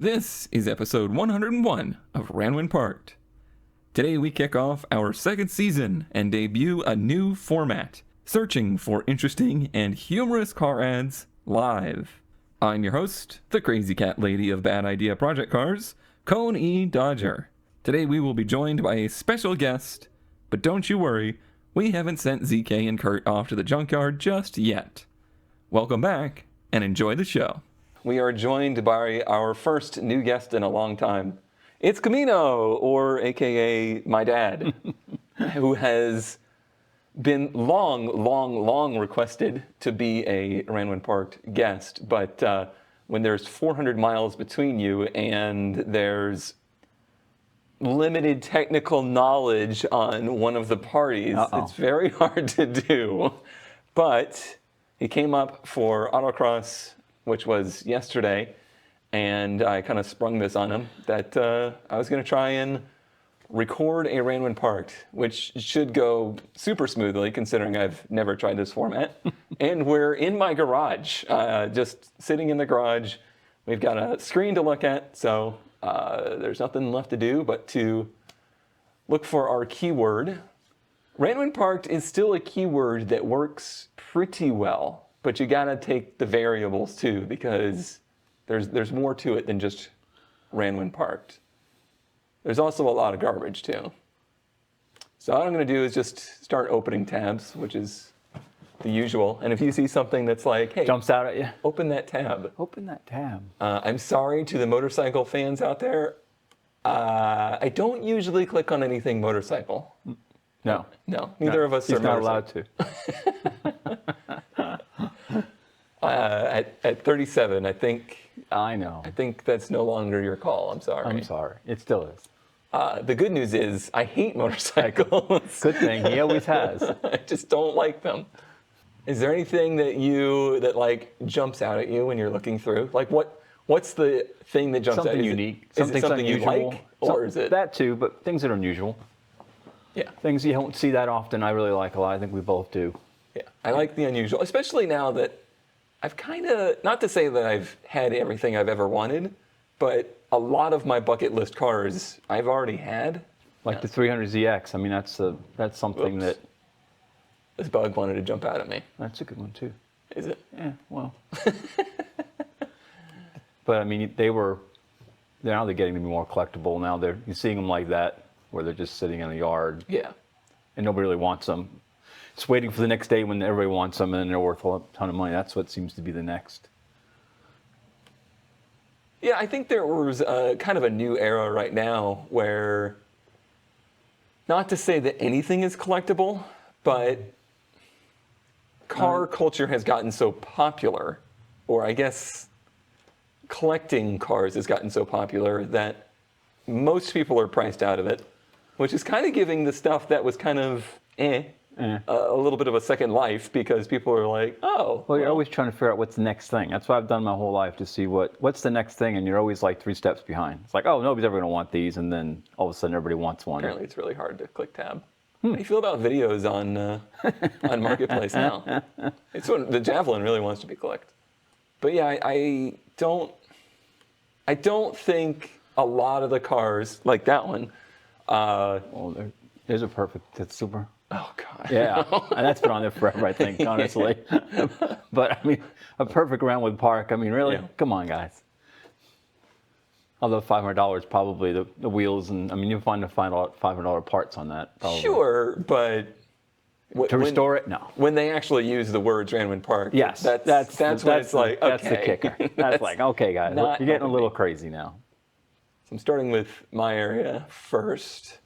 This is episode 101 of Ranwin Parked. Today we kick off our second season and debut a new format, searching for interesting and humorous car ads live. I'm your host, the crazy cat lady of Bad Idea Project Cars, Cone E. Dodger. Today we will be joined by a special guest, but don't you worry, we haven't sent ZK and Kurt off to the junkyard just yet. Welcome back, and enjoy the show. We are joined by our first new guest in a long time. It's Camino, or AKA my dad, who has been long requested to be a Ranwin Parked guest. But when there's 400 miles between you and there's limited technical knowledge on one of the parties, it's very hard to do. But he came up for autocross, which was yesterday, and I kind of sprung this on him that I was going to try and record a Ranwin Parked, which should go super smoothly considering I've never tried this format. And we're in my garage, just sitting in the garage. We've got a screen to look at, so there's nothing left to do but to look for our keyword. Ranwin Parked is still a keyword that works pretty well, but you gotta take the variables too, because there's more to it than just Ranwin Parked. There's also a lot of garbage too. So what I'm gonna do is just start opening tabs, which is the usual. And if you see something that's like, hey, jumps out at you, open that tab. Open that tab. I'm sorry to the motorcycle fans out there. I don't usually click on anything motorcycle. No, neither of us he's are not allowed to. At 37, I think that's no longer your call. I'm sorry. I'm sorry. It still is. The good news is I hate motorcycles. Good thing. He always has. I just don't like them. Is there anything that like jumps out at you when you're looking through? Like what's the thing that jumps something out? Unique. Is it something unusual. you like, or is it that too? But things that are unusual. Yeah. Things you don't see that often. I really like a lot. I think we both do. Yeah. I like the unusual, especially now that I've kind of, not to say that I've had everything I've ever wanted, but a lot of my bucket list cars I've already had. Like the 300ZX. I mean, that's something that. This bug wanted to jump out at me. That's a good one too. Is it? Yeah. Well. But I mean, now they're getting to be more collectible. Now you're seeing them like that, where they're just sitting in a yard. Yeah. And nobody really wants them. It's waiting for the next day when everybody wants them and they're worth a ton of money. That's what seems to be the next. Yeah, I think there was kind of a new era right now where, not to say that anything is collectible, but car culture has gotten so popular, or I guess collecting cars has gotten so popular that most people are priced out of it, which is kind of giving the stuff that was kind of a little bit of a second life, because people are like, oh. Well, you're always trying to figure out what's the next thing. That's what I've done my whole life, to see what's the next thing, and you're always like 3 steps behind. It's like, oh, nobody's ever going to want these, and then all of a sudden everybody wants one. Apparently it's really hard to click tab. How do you feel about videos on Marketplace now? It's when the Javelin really wants to be clicked. But yeah, I don't think a lot of the cars, like that one. Well, there's a perfect Super. Oh, God. Yeah, and that's been on there forever, I think, honestly. But, I mean, a perfect Ranwin Park. I mean, really? Yeah. Come on, guys. Although $500 probably the wheels, and, I mean, you'll find $500 parts on that, probably. Sure, but... To restore it? No. When they actually use the words Ranwin Park, yes, that's when it's like, okay. That's the kicker. That's like, okay, guys, you're getting a little crazy now. So I'm starting with my area first.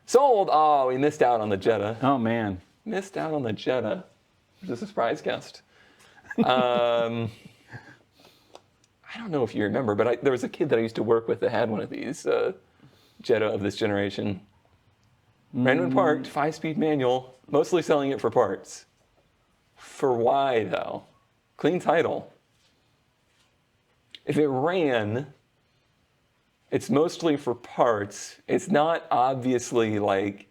Sold! Oh, we missed out on the Jetta. Oh, man. Missed out on the Jetta. There's a surprise guest. I don't know if you remember, but there was a kid that I used to work with that had one of these Jetta of this generation. Ranwin Parked, 5-speed manual, mostly selling it for parts. For why, though? Clean title. If it ran, it's mostly for parts. It's not obviously like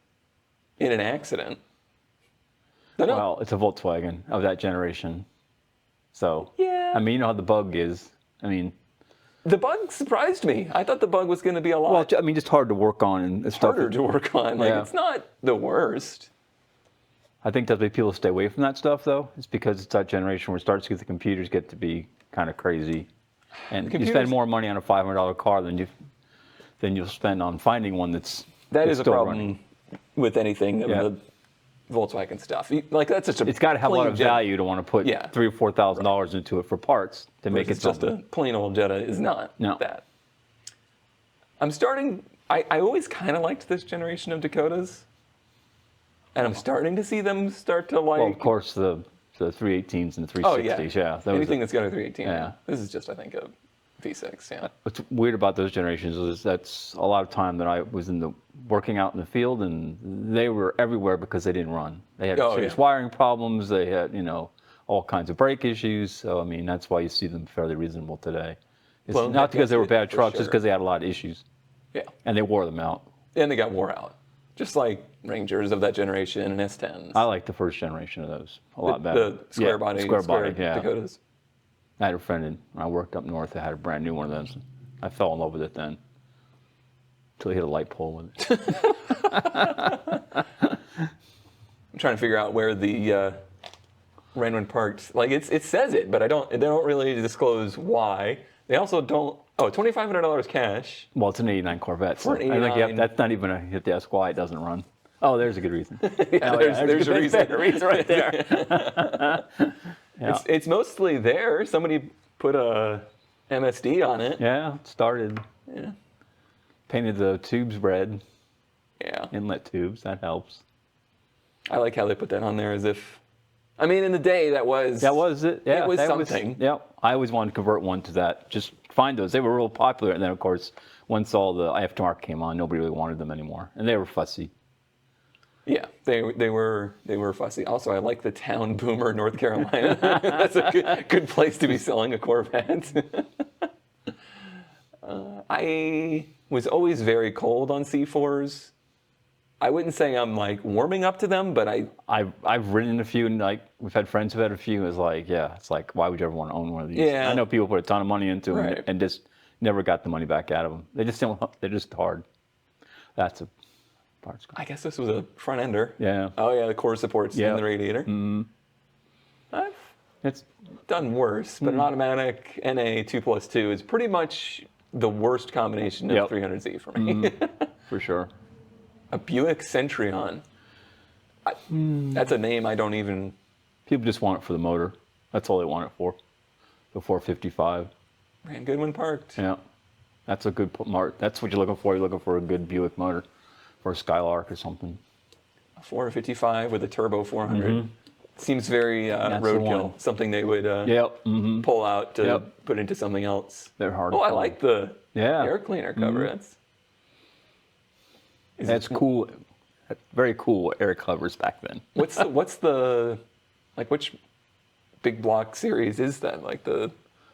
in an accident. No. Well, it's a Volkswagen of that generation. So, yeah. I mean, you know how the bug is. I mean, The bug surprised me. I thought the bug was going to be a lot Well, I mean, just hard to work on and stuff. harder to work on. Like, Yeah. it's not the worst. I think that's why people stay away from that stuff, though. It's because it's that generation where it starts to get the computers get to be kind of crazy, and you spend more money on a $500 car than you'll spend on finding one that's a still problem running. with anything of Yeah. the Volkswagen stuff. Like, that's just a It's got to have a lot plain of Jetta. value to want to put Yeah. $3,000 or $4,000 into it for parts to make it It's just something. a plain old Jetta is not No. that. I always kind of liked this generation of Dakotas, and I'm starting to see them start to like. Well, of course, the 318s and the 360s. Oh yeah, Those anything are- that's got a 318. Yeah. This is just, I think, a V6. Yeah. What's weird about those generations is that's a lot of time that I was working out in the field, and they were everywhere because they didn't run. They had serious wiring problems. They had, all kinds of brake issues. So I mean, that's why you see them fairly reasonable today. It's Well, not because they were bad for trucks, just sure. because they had a lot of issues, Yeah. and they wore them out. And they got wore out, just like Rangers of that generation and S10s. I like the first generation of those a lot better. The square Yeah, body, square body, yeah. Dakotas. I had a friend when I worked up north that had a brand new one of those. I fell in love with it then, until he hit a light pole with it. I'm trying to figure out where the Ranwin parked. Like, it says it, but they don't really disclose why. They also don't. Oh, $2,500 cash. Well, it's an '89 Corvette. For an I think 89. that's not even a hit to ask why it doesn't run. Oh, there's a good reason. Yeah, Oh, there's a reason. reason right there. Yeah. It's mostly there. Somebody put a MSD on it. Yeah, it started. Yeah. Painted the tubes red, Yeah. inlet tubes. That helps. I like how they put that on there as if. I mean, in the day, that was it. Yeah, it was that something. Yeah, I always wanted to convert one to that. Just find those. They were real popular, and then of course, once all the aftermarket came on, nobody really wanted them anymore, and they were fussy. Yeah, they were fussy. Also, I like the Town Boomer, North Carolina. That's a good place to be selling a Corvette. I was always very cold on C4s. I wouldn't say I'm like warming up to them, but I've ridden a few, and like we've had friends who've had a few. It's like, why would you ever want to own one of these? Yeah. I know people put a ton of money into them Right. and just never got the money back out of them. They just don't. They're just hard. That's a parts. I guess this was a front ender. Yeah. Oh yeah, the core supports Yeah. in the radiator. I've It's done worse, but an automatic NA 2+2 is pretty much the worst combination of Yep. 300Z for me. for sure. A Buick Centurion. That's a name I don't even. People just want it for the motor. That's all they want it for. The 455. Ran good when parked. Yeah. That's a good mark. That's what you're looking for. You're looking for a good Buick motor for a Skylark or something. A 455 with a turbo 400. Seems very That's the roadkill. one. Something they would Yep. pull out to Yep. put into something else. They're hard. Oh, to I find. like the Yeah. air cleaner cover. That's cool. Very cool air covers back then. What's the like which big block series is that? Like the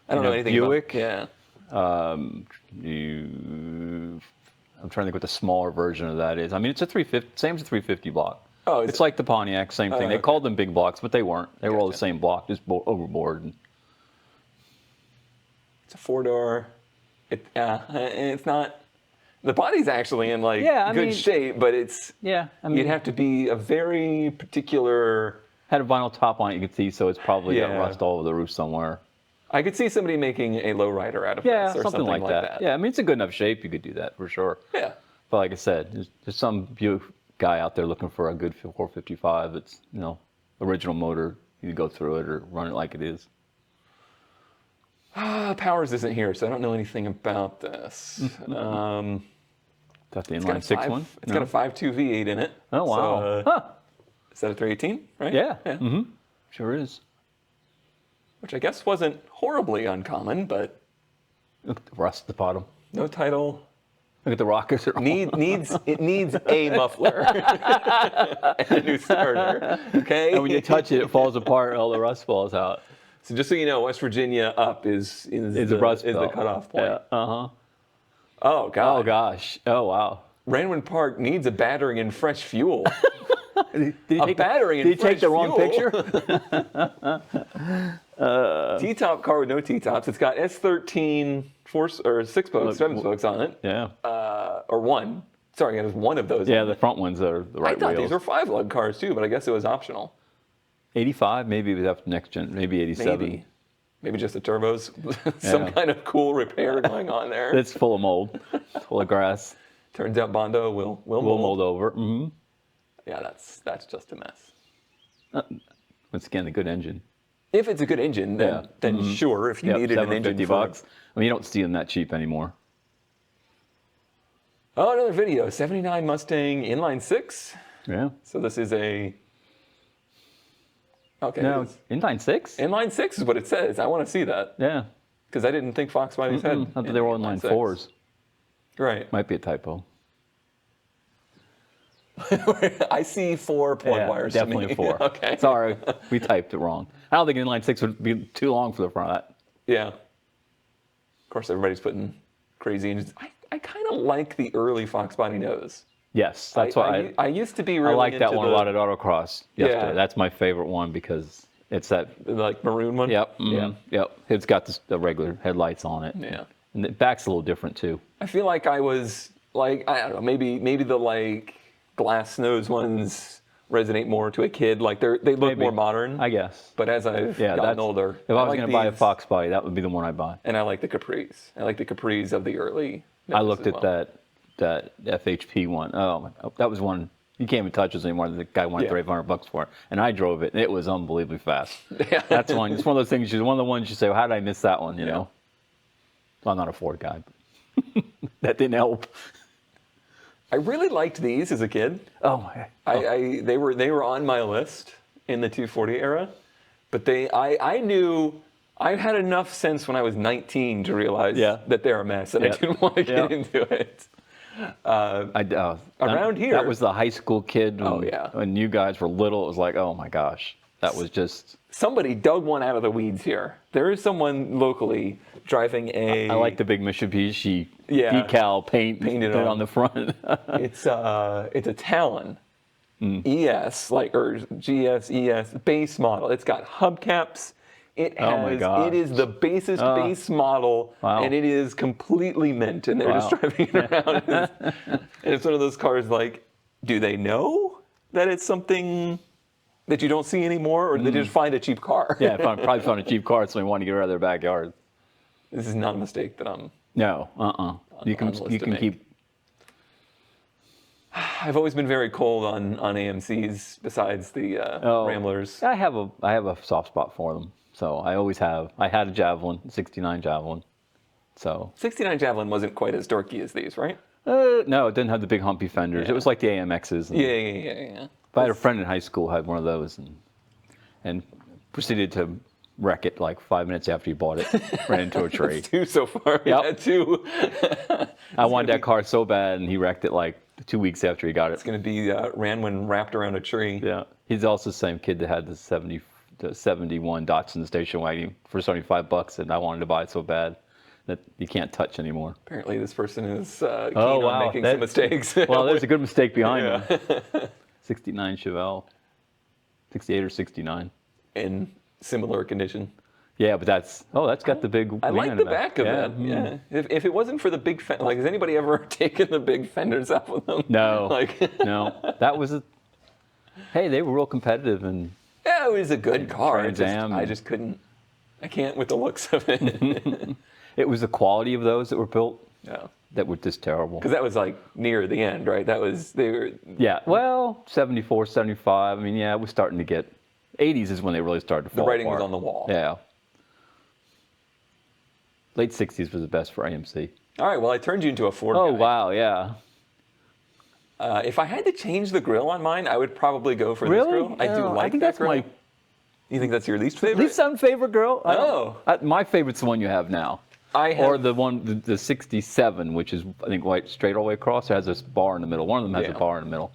I don't know anything Buick? about. Yeah. I'm trying to think what the smaller version of that is. I mean, it's a 350, same as a 350 block. Oh, It's like the Pontiac, same thing. They okay. called them big blocks, but they weren't. They were all the Gotcha. same block, just overboard. It's a 4-door. It's not. The body's actually in like Yeah, I good mean- shape, but it's Yeah, I mean, you'd have to be a very particular. had a vinyl top on it, you could see, so it's probably got Yeah. rust all over the roof somewhere. I could see somebody making a lowrider out of Yeah, this or something like that. Yeah, I mean, it's a good enough shape. You could do that for sure. Yeah. But like I said, there's some Buick guy out there looking for a good 455. It's, original motor. You can go through it or run it like it is. Powers isn't here, so I don't know anything about this. Got the It's got inline a six five- one? It's got a 5.2 V8 in it. Oh, wow. So, Huh. is that a 318? Right. Yeah. Mm-hmm. Sure is. Which I guess wasn't horribly uncommon, but Look at the rust at the bottom. no title. Look at the rockers. They're all- Needs a muffler and a new starter. Okay. And when you touch it, it falls apart. All the rust falls out. So just so you know, West Virginia up is It's a rust is the belt. cutoff point. Yeah. Uh-huh. Oh God. Oh, gosh. Oh, wow. Ranwin Park needs a battering and fresh fuel. Did he A battery and Did he take fresh the wrong fuel. picture? T-top car with no T-tops. It's got S13 six spokes, seven spokes on it. Yeah. Or one. Sorry, it has one of those. Yeah, the front ones are the right I thought wheels. these were 5-lug cars too, but I guess it was optional. 85, maybe it was after next gen, maybe 87. Maybe just the turbos. Some kind of cool repair going on there. It's full of mold, full of grass. Turns out Bondo will mold over. Mm-hmm. Yeah, that's just a mess. Once again, a good engine. If it's a good engine, then sure. If you needed an engine for $50. I mean, you don't see them that cheap anymore. Oh, another video. 79 Mustang inline 6. Yeah. So this is a... Okay. No, inline 6? Inline 6 is what it says. I want to see that. Yeah. Because I didn't think Fox Bodies had... I thought they were inline 4s. Right. Might be a typo. I see 4 plug wires. Definitely to me. 4. Okay. Sorry, we typed it wrong. I don't think inline 6 would be too long for the front of that. Yeah. Of course, everybody's putting crazy engines. I kind of like the early Fox Body nose. Yes, that's why I used to be really I like that into one a lot at Autocross yesterday. Yeah. That's my favorite one because it's that. Like maroon one? Yep. Yep. It's got the regular headlights on it. Yeah. And the back's a little different too. I feel like I was like, I don't know, maybe the like glass nose ones resonate more to a kid. Like they look more modern. I guess. But as I've gotten older, if I was going to buy a Fox Body, that would be the one I'd buy. And I like the Capris. I like the Capris of the early. I looked at that FHP one. Oh, that was one you can't even touch us anymore. The guy wanted $300 for it, and I drove it, and it was unbelievably fast. That's one. It's one of those things. One of the ones you say, well, "How did I miss that one?" You know. Well, I'm not a Ford guy, but that didn't help. I really liked these as a kid. Oh, they were on my list in the 240 era, but I knew. I had enough sense when I was 19 to realize that they're a mess, and I didn't want to get into it. Around here, that was the high school kid. When you guys were little, it was like, oh my gosh, that was just. Somebody dug one out of the weeds here. There is someone locally driving a. I like the big Mitsubishi decal painted on the front. It's a Talon. ES or GS ES base model. It's got hubcaps. It is the basest base model, and it is completely mint, and they're just driving it around. And it's one of those cars like, do they know that it's something that you don't see anymore, or did they just find a cheap car? Probably found a cheap car, so they wanted to get it out of their backyard. This is not a mistake that I'm... No, you can keep... I've always been very cold on AMCs besides the Ramblers. I have a soft spot for them. So I always have. I had a Javelin, 69 Javelin. So 69 Javelin wasn't quite as dorky as these, right? No, it didn't have the big humpy fenders. It was like the AMXs. Yeah. I had a friend in high school who had one of those and proceeded to wreck it like 5 minutes after he bought it. Ran into a tree. That's two so far. Yep. Two. I wanted that car so bad, and he wrecked it like 2 weeks after he got it. It's going to be Ranwin wrapped around a tree. Yeah. He's also the same kid that had the 71 Datsun station wagon for $75, and I wanted to buy it so bad that you can't touch anymore. Apparently, this person is keen on making some mistakes. Well, there's a good mistake behind him. 69 Chevelle, 68 or 69. In similar condition. Yeah, but that's got the big. I like the back of that. Yeah. If it wasn't for the big fender, like, has anybody ever taken the big fenders out with them? No. No. That was Hey, they were real competitive and. Yeah, it was a good car. I just couldn't. I can't with the looks of it. It was the quality of those that were built. Yeah. That were just terrible. Because that was like near the end, right? They were. Yeah. Well, 74, 75. I mean, it was starting to get. 80s is when they really started to fall The writing apart. was on the wall. Yeah. Late 60s was the best for AMC. All right. Well, I turned you into a Ford guy. Oh wow, yeah. If I had to change the grill on mine, I would probably go for this grill. I do like that grill. You think that's your least favorite? Least unfavorite grill? Oh. My favorite's the one you have now. Or the one, the 67, which is, I think, white straight all the way across. It has this bar in the middle. One of them has a bar in the middle.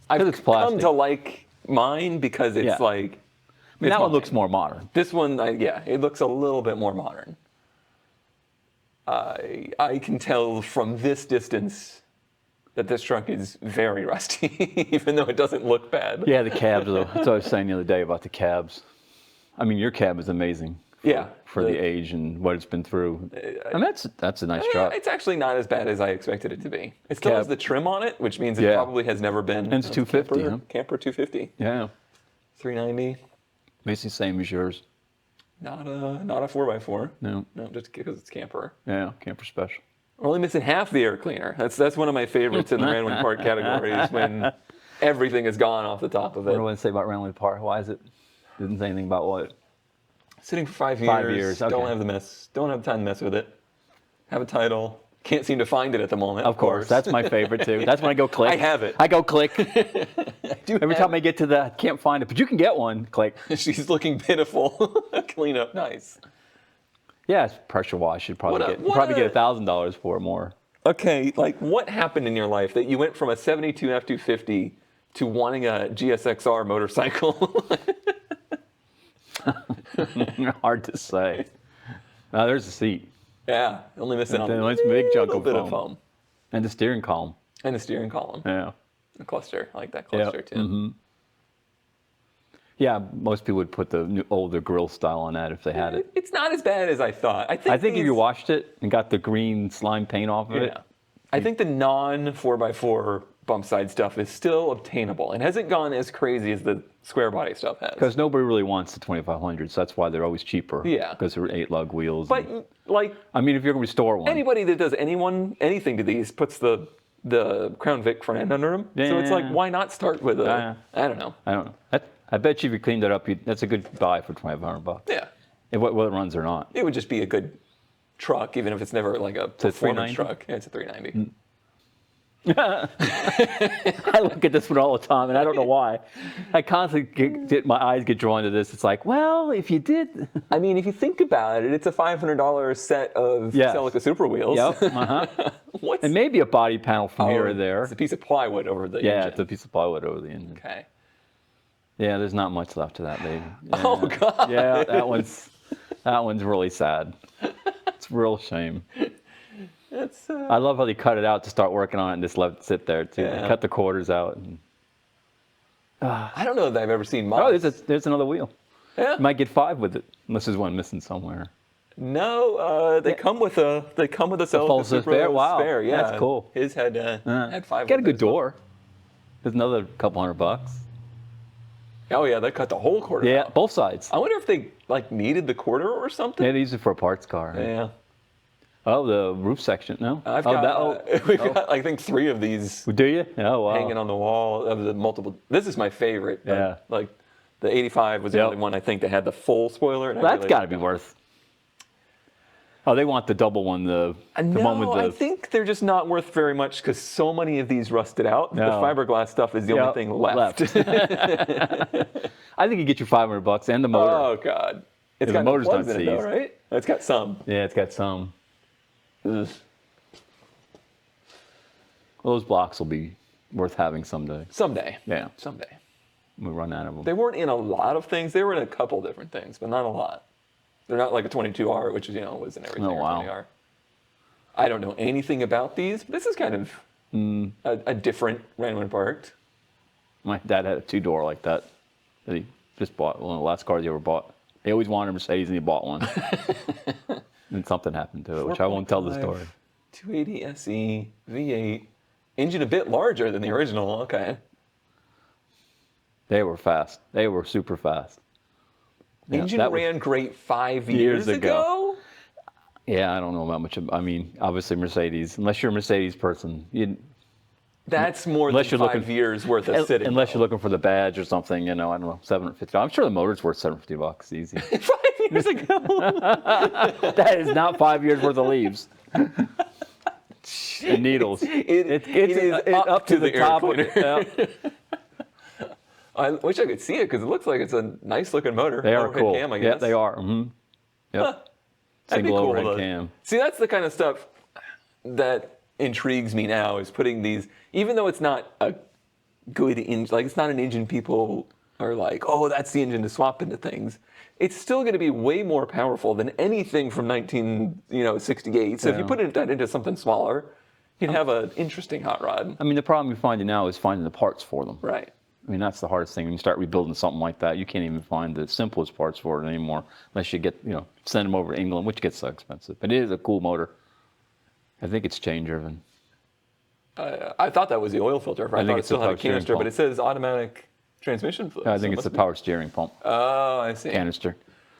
I've come to like mine because it's like... I mean, that one looks more modern. This one, it looks a little bit more modern. I can tell from this distance that this trunk is very rusty, even though it doesn't look bad. Yeah, the cabs, though. That's what I was saying the other day about the cabs. I mean, your cab is amazing. For the age and what it's been through. I mean, that's a nice truck. It's actually not as bad as I expected it to be. It still has the trim on it, which means it probably has never been. And it's 250, Camper 250. Yeah. 390. Basically same as yours. Not a 4x4. No, just because it's camper. Yeah, camper special. We're only missing half the air cleaner. That's one of my favorites in the Ranwin Park category is when everything is gone off the top of it. What do I say about Ranwin Park? Why is it? Didn't say anything about what? Sitting for 5 years. 5 years. Okay. Don't have the time to mess with it. Have a title. Can't seem to find it at the moment. Of course. That's my favorite too. That's when I go click. I have it. I go click. Every time I get to the can't find it, but you can get one. Click. She's looking pitiful. Clean up. Nice. Yeah, pressure wash. You'd probably get $1,000 for it more. Okay, like what happened in your life that you went from a 72 F250 to wanting a GSXR motorcycle? Hard to say. Now there's the seat. Yeah, only missing a big chunk little bit of foam. And the steering column. And the steering column. Yeah. The cluster. I like that cluster too. Mm-hmm. Yeah, most people would put the older grill style on that if they had it. It's not as bad as I thought. I think if you washed it and got the green slime paint off of it. I think the non-4x4 bump side stuff is still obtainable and hasn't gone as crazy as the square body stuff has. Because nobody really wants the 2500, so that's why they're always cheaper. Yeah. Because they're 8-lug wheels. But I mean, if you're going to restore one. Anybody that does anything to these puts the Crown Vic front end under them. Yeah. So it's like, why not start with I don't know. I bet you if you cleaned it up, that's a good buy for $2,500. Yeah. Whether it runs or not. It would just be a good truck, even if it's never like a performance truck. Yeah, it's a 390. I look at this one all the time, and I don't know why. I constantly my eyes get drawn to this. It's like, well, if you did. I mean, if you think about it, it's a $500 set of Celica Super wheels. Yep. And maybe a body panel from here or there. It's a piece of plywood over the engine. Yeah, it's a piece of plywood over the engine. Okay. Yeah, there's not much left to that baby. Yeah. Oh God. Yeah, that one's really sad. It's a real shame. I love how they cut it out to start working on it and just let it sit there too. Yeah. They cut the quarters out. And, I don't know that I've ever seen mods. Oh, there's another wheel. Yeah. You might get 5 with it, unless there's one missing somewhere. No, they come with a full spare. Wow, spare. Yeah, that's cool. His had 5. Got a good door. There's another couple $100. Oh yeah, they cut the whole quarter. Yeah, out. both sides. I wonder if they needed the quarter or something. Yeah, they use it for a parts car. Right? Yeah. Oh, the roof section. No, we've got I think 3 of these. Do you? Oh wow. Hanging on the wall of the multiple. This is my favorite. Yeah. Like the 85 was the only one I think that had the full spoiler. And that's got to be worth. Oh, they want the double one, the one with the... I think they're just not worth very much because so many of these rusted out. No. The fiberglass stuff is the only thing left. I think you get your $500 and the motor. Oh God, it's got the motor's plugs not in it though, right? It's got some. Yeah, it's got some. Ugh. Well, those blocks will be worth having someday. Someday. Yeah. Someday. We run out of them. They weren't in a lot of things. They were in a couple different things, but not a lot. They're not like a 22R, which is, was in everything. Oh, wow. 20R. I don't know anything about these. But this is kind of a different Ranwin Park. My dad had a 2-door like that he just bought. One of the last cars he ever bought. He always wanted a Mercedes and he bought one. And something happened to it, which I won't tell the story. 280 SE, V8. Engine a bit larger than the original. Okay. They were fast. They were super fast. Engine ran great 5 years ago? Yeah, I don't know about much. I mean, obviously Mercedes. Unless you're a Mercedes person, that's more than 5 years worth of sitting. Unless you're looking for the badge or something, I don't know, $750. I'm sure the motor's worth $750 easy. 5 years ago. That is not 5 years worth of leaves. And needles. It is up to the top of it. I wish I could see it because it looks like it's a nice looking motor. They are overhead cool. Cam, I guess. Yeah, they are. Mm-hmm. Yep. Single cool overhead cam. See, that's the kind of stuff that intrigues me now is putting these, even though it's not a good engine, like it's not an engine people are like, oh, that's the engine to swap into things. It's still going to be way more powerful than anything from 1968. So if you put that into something smaller, you'd have an interesting hot rod. I mean, the problem you're finding now is finding the parts for them. Right. I mean, that's the hardest thing. When you start rebuilding something like that, you can't even find the simplest parts for it anymore, unless you get, send them over to England, which gets so expensive. But it is a cool motor. I think it's chain driven. I thought that was the oil filter. I thought it still had a canister, but it says automatic transmission fluid. I think it's the power steering pump. Oh, I see. Canister.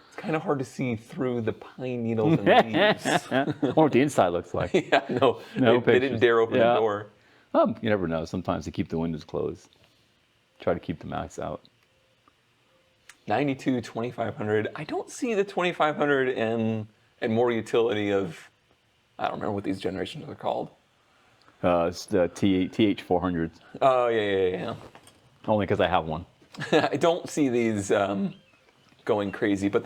It's kind of hard to see through the pine needles and leaves. I wonder what the inside looks like. Yeah, no they didn't dare open the door. You never know. Sometimes they keep the windows closed. Try to keep the mouse out. 92 2500. I don't see the 2500 and more utility of, I don't remember what these generations are called. It's the TH400s. Oh, yeah. Only because I have one. I don't see these going crazy, but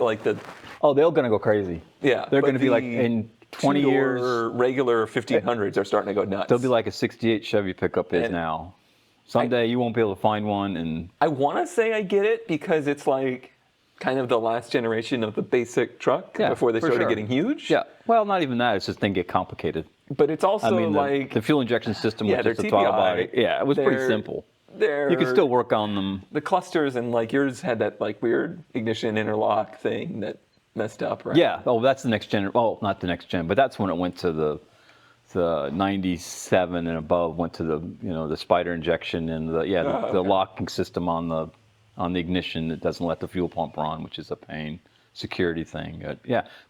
Oh, they're going to go crazy. Yeah. They're going to be like in 20 years. Regular 1500s are starting to go nuts. They'll be like a 68 Chevy pickup is now. Someday you won't be able to find one. And I want to say I get it because it's like kind of the last generation of the basic truck before they started getting huge. Yeah. Well, not even that. It's just things get complicated. But it's also the fuel injection system was just a throttle body. Yeah, it was pretty simple. You could still work on them. The clusters and yours had that weird ignition interlock thing that messed up, right? Yeah. Oh, that's the next gen. Well, not the next gen, but that's when it went to the 97 and above. Went to the spider injection and the locking system on the ignition that doesn't let the fuel pump run, which is a pain. Security thing.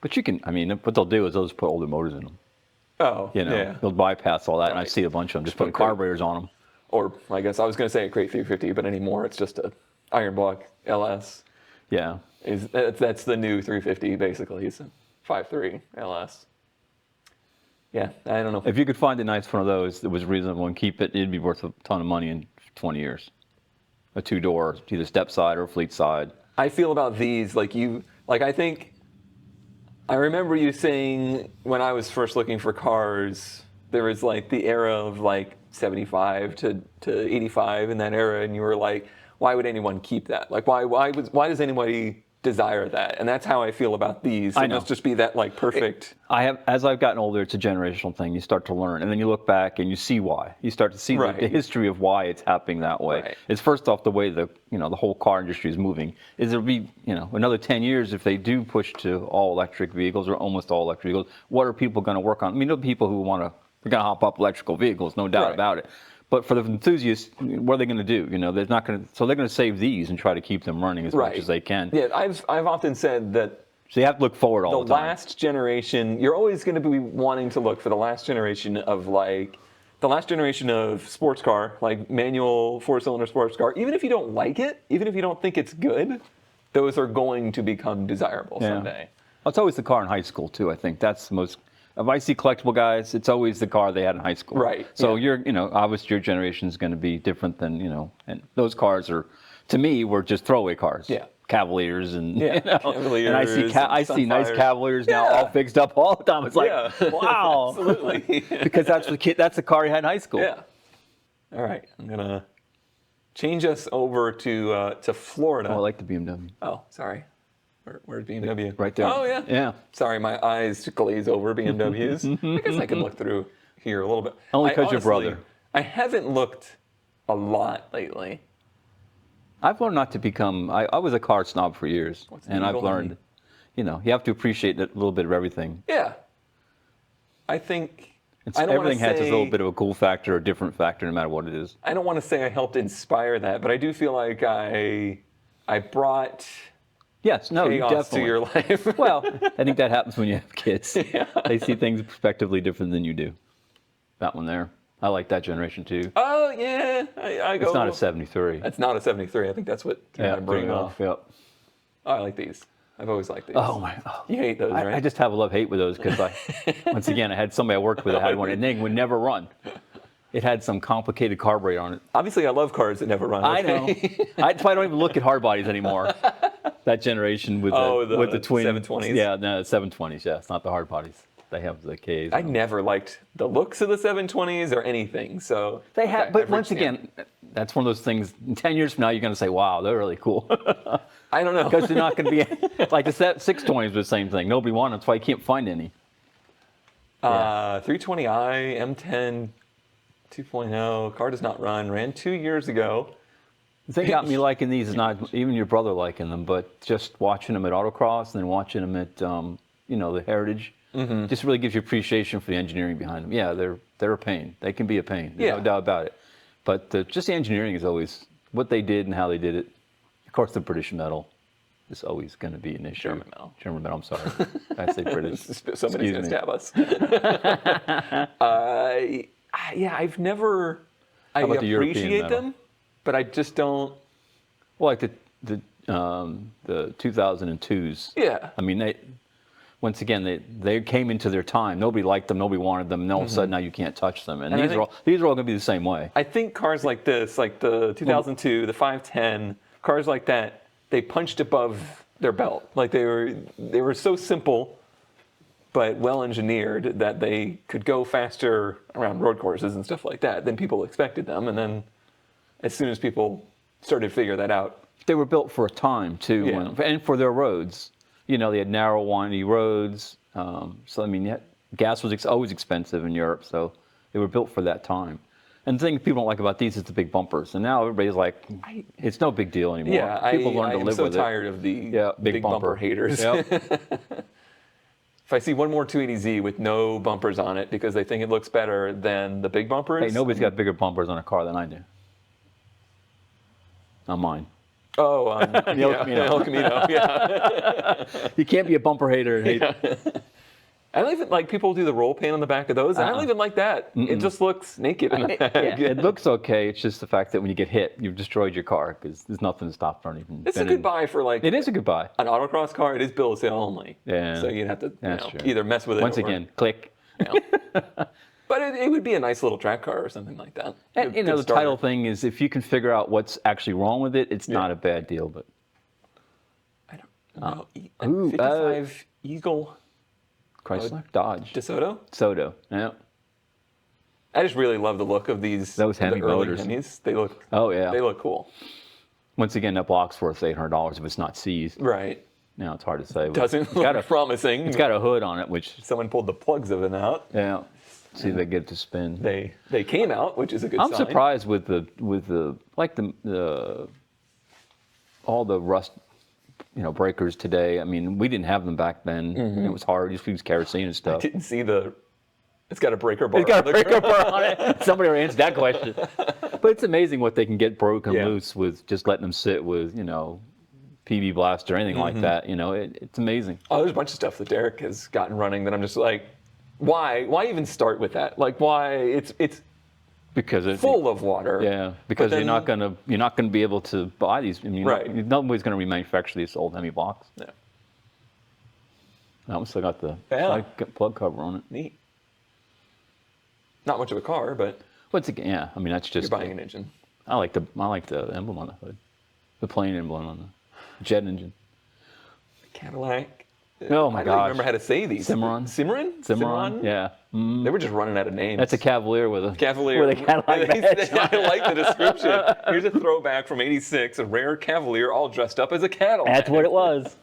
But you can. I mean, what they'll do is they'll just put older motors in them. Oh, they'll bypass all that, and I see a bunch of them just putting carburetors on them. Or I guess I was going to say a Crate 350, but anymore it's just a iron block LS. Yeah, that's the new 350 basically. It's a 5.3 LS. Yeah, I don't know. If you could find a nice one of those that was reasonable and keep it, it'd be worth a ton of money in 20 years. A 2-door, either step side or fleet side. I feel about these I think. I remember you saying when I was first looking for cars, there was the era of 75 to 85 in that era, and you were like, why would anyone keep that? Why does anybody desire that? And that's how I feel about these. It must just be that perfect. As I've gotten older, it's a generational thing. You start to learn, and then you look back and you see why. You start to see the history of why it's happening that way. Right. It's first off the way the whole car industry is moving. Is there'll be another 10 years if they do push to all electric vehicles or almost all electric vehicles. What are people going to work on? I mean, there are people who they're going to hop up electrical vehicles, no doubt about it. But for the enthusiasts, what are they going to do? They're not going to. So they're going to save these and try to keep them running as much as they can. Yeah, I've often said that. So you have to look forward all the time. The last generation, you're always going to be wanting to look for the last generation of sports car, manual 4-cylinder sports car. Even if you don't like it, even if you don't think it's good, those are going to become desirable someday. It's always the car in high school too. I think that's the most. If I see collectible guys, it's always the car they had in high school. Right. So obviously your generation is going to be different than and those cars to me, were just throwaway cars. Yeah. Cavaliers and Cavaliers and I see nice Cavaliers now all fixed up all the time. It's wow, absolutely. Because that's the car he had in high school. Yeah. All right, I'm gonna change us over to Florida. Oh, I like the BMW. Oh, sorry. Where's BMW? Right there. Oh, yeah. Yeah. Sorry, my eyes glaze over BMWs. I guess I can look through here a little bit. Only because your brother. I haven't looked a lot lately. I've learned not to become. I was a car snob for years, and I've learned, you have to appreciate a little bit of everything. Yeah. I think everything has a little bit of a cool factor or different factor, no matter what it is. I don't want to say I helped inspire that, but I do feel like I brought. Yes, no, you definitely. To your life. Well, I think that happens when you have kids. Yeah. They see things prospectively different than you do. That one there. I like that generation too. Oh, yeah. I go. It's not a 73. It's not a 73. I think that's what I'm bringing off. Yep. Oh, I like these. I've always liked these. Oh, my. Oh. You hate those, right? I just have a love-hate with those because once again, I had somebody I worked with that had one, and they would never run. It had some complicated carburetor on it. Obviously, I love cars that never run. I know. That's why I don't even look at hard bodies anymore. That generation with the twin 720s. Yeah, no, 720s. Yeah, it's not the hard bodies. They have the Ks. I never liked the looks of the 720s or anything. So they have, but once again, that's one of those things. 10 years from now, you're going to say, "Wow, they're really cool." I don't know, because they're not going to be like the 620s was the same thing. Nobody wanted. That's why you can't find any. 320i M10 2.0 car does not run. Ran 2 years ago. The thing got me liking these is not even your brother liking them, but just watching them at autocross and then watching them at, the Heritage. Mm-hmm. Just really gives you appreciation for the engineering behind them. Yeah, they're a pain. They can be a pain. There's no doubt about it. But just the engineering is always what they did and how they did it. Of course, the British metal is always going to be an issue. German metal, I'm sorry. I say British. Somebody's going to stab us. I've never... I appreciate them, but I just don't... Well, like the 2002s. Yeah. I mean, once again, they came into their time. Nobody liked them. Nobody wanted them. And all of a sudden, now you can't touch them. And these are all going to be the same way. I think cars like this, like the 2002, the 510, cars like that, they punched above their belt. Like they were so simple, but well engineered that they could go faster around road courses and stuff like that than people expected them. And then, as soon as people started to figure that out, they were built for a time too, and for their roads. They had narrow, windy roads. So I mean, gas was always expensive in Europe, so they were built for that time. And the thing people don't like about these is the big bumpers. And now everybody's like, it's no big deal anymore. Yeah, people learn to live with it. I'm so tired of the big bumper haters. Yep. If I see one more 280Z with no bumpers on it because they think it looks better than the big bumpers. Hey, nobody's got bigger bumpers on a car than I do. On mine. Oh, El Camino. Yeah. You can't be a bumper hater and hate. Yeah. I don't even like people do the roll pan on the back of those. I don't even like that. Mm-mm. It just looks naked in the back. It looks okay. It's just the fact that when you get hit, you've destroyed your car because there's nothing to stop from even. It's a good buy for like. It is a good buy. An autocross car. It is bill of sale only. Yeah. So you'd have to either mess with it. Once again, click. But it would be a nice little track car or something like that. And the title thing is if you can figure out what's actually wrong with it, it's not a bad deal. But I don't know. 55 Eagle. Chrysler? Dodge. DeSoto? DeSoto, yeah. I just really love the look of these. Those Hemi motors. Hemis. They look. Oh yeah. They look cool. Once again, that block's worth $800 if it's not seized. Right. Now it's hard to say. Doesn't look promising. It's got a hood on it, which someone pulled the plugs of it out. Yeah. See if they get it to spin. They came out, which is a good sign. I'm surprised with all the rust. Breakers today. I mean, we didn't have them back then. Mm-hmm. It was hard. You just use kerosene and stuff. I didn't see it's got a breaker bar. It's got a breaker bar on it. Somebody will answer that question. But it's amazing what they can get broken loose with just letting them sit with, PB blast or anything like that. It's amazing. Oh, there's a bunch of stuff that Derek has gotten running that I'm just like, why? Why even start with that? Like, why? It's because it's full of water. Yeah, because you're not gonna be able to buy these. I mean, nobody's gonna remanufacture these old Hemi blocks. Yeah. I still got the plug cover on it. Neat. Not much of a car, but once again, I mean that's just you're buying an engine. I like the emblem on the hood, the plain emblem on the jet engine. Cadillac. Oh my gosh! I don't remember how to say these. Cimarron. Yeah. Mm. They were just running out of names. That's a Cavalier with a Cadillac badge. I like the description. Here's a throwback from '86, a rare Cavalier all dressed up as a Cadillac. That's what it was.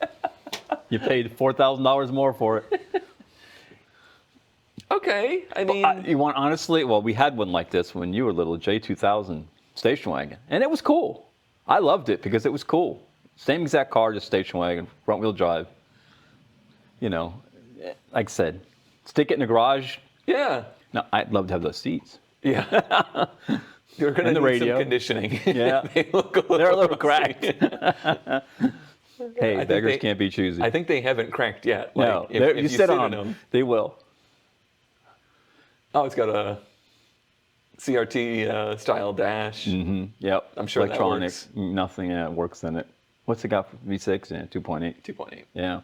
You paid $4,000 more for it. Okay, I mean, you want honestly? Well, we had one like this when you were little, J2000 station wagon, and it was cool. I loved it because it was cool. Same exact car, just station wagon, front wheel drive. Like I said, stick it in the garage. Yeah. No, I'd love to have those seats. Yeah. You're going to need some conditioning. Yeah. They're a little cracked. Hey, beggars can't be choosy. I think they haven't cracked yet. No, if you sit on them, they will. Oh, it's got a CRT style dash. Mm-hmm. Yep. I'm sure electronics, that works. Nothing works in it. What's it got for V6? Yeah, 2.8. 2.8. Yeah.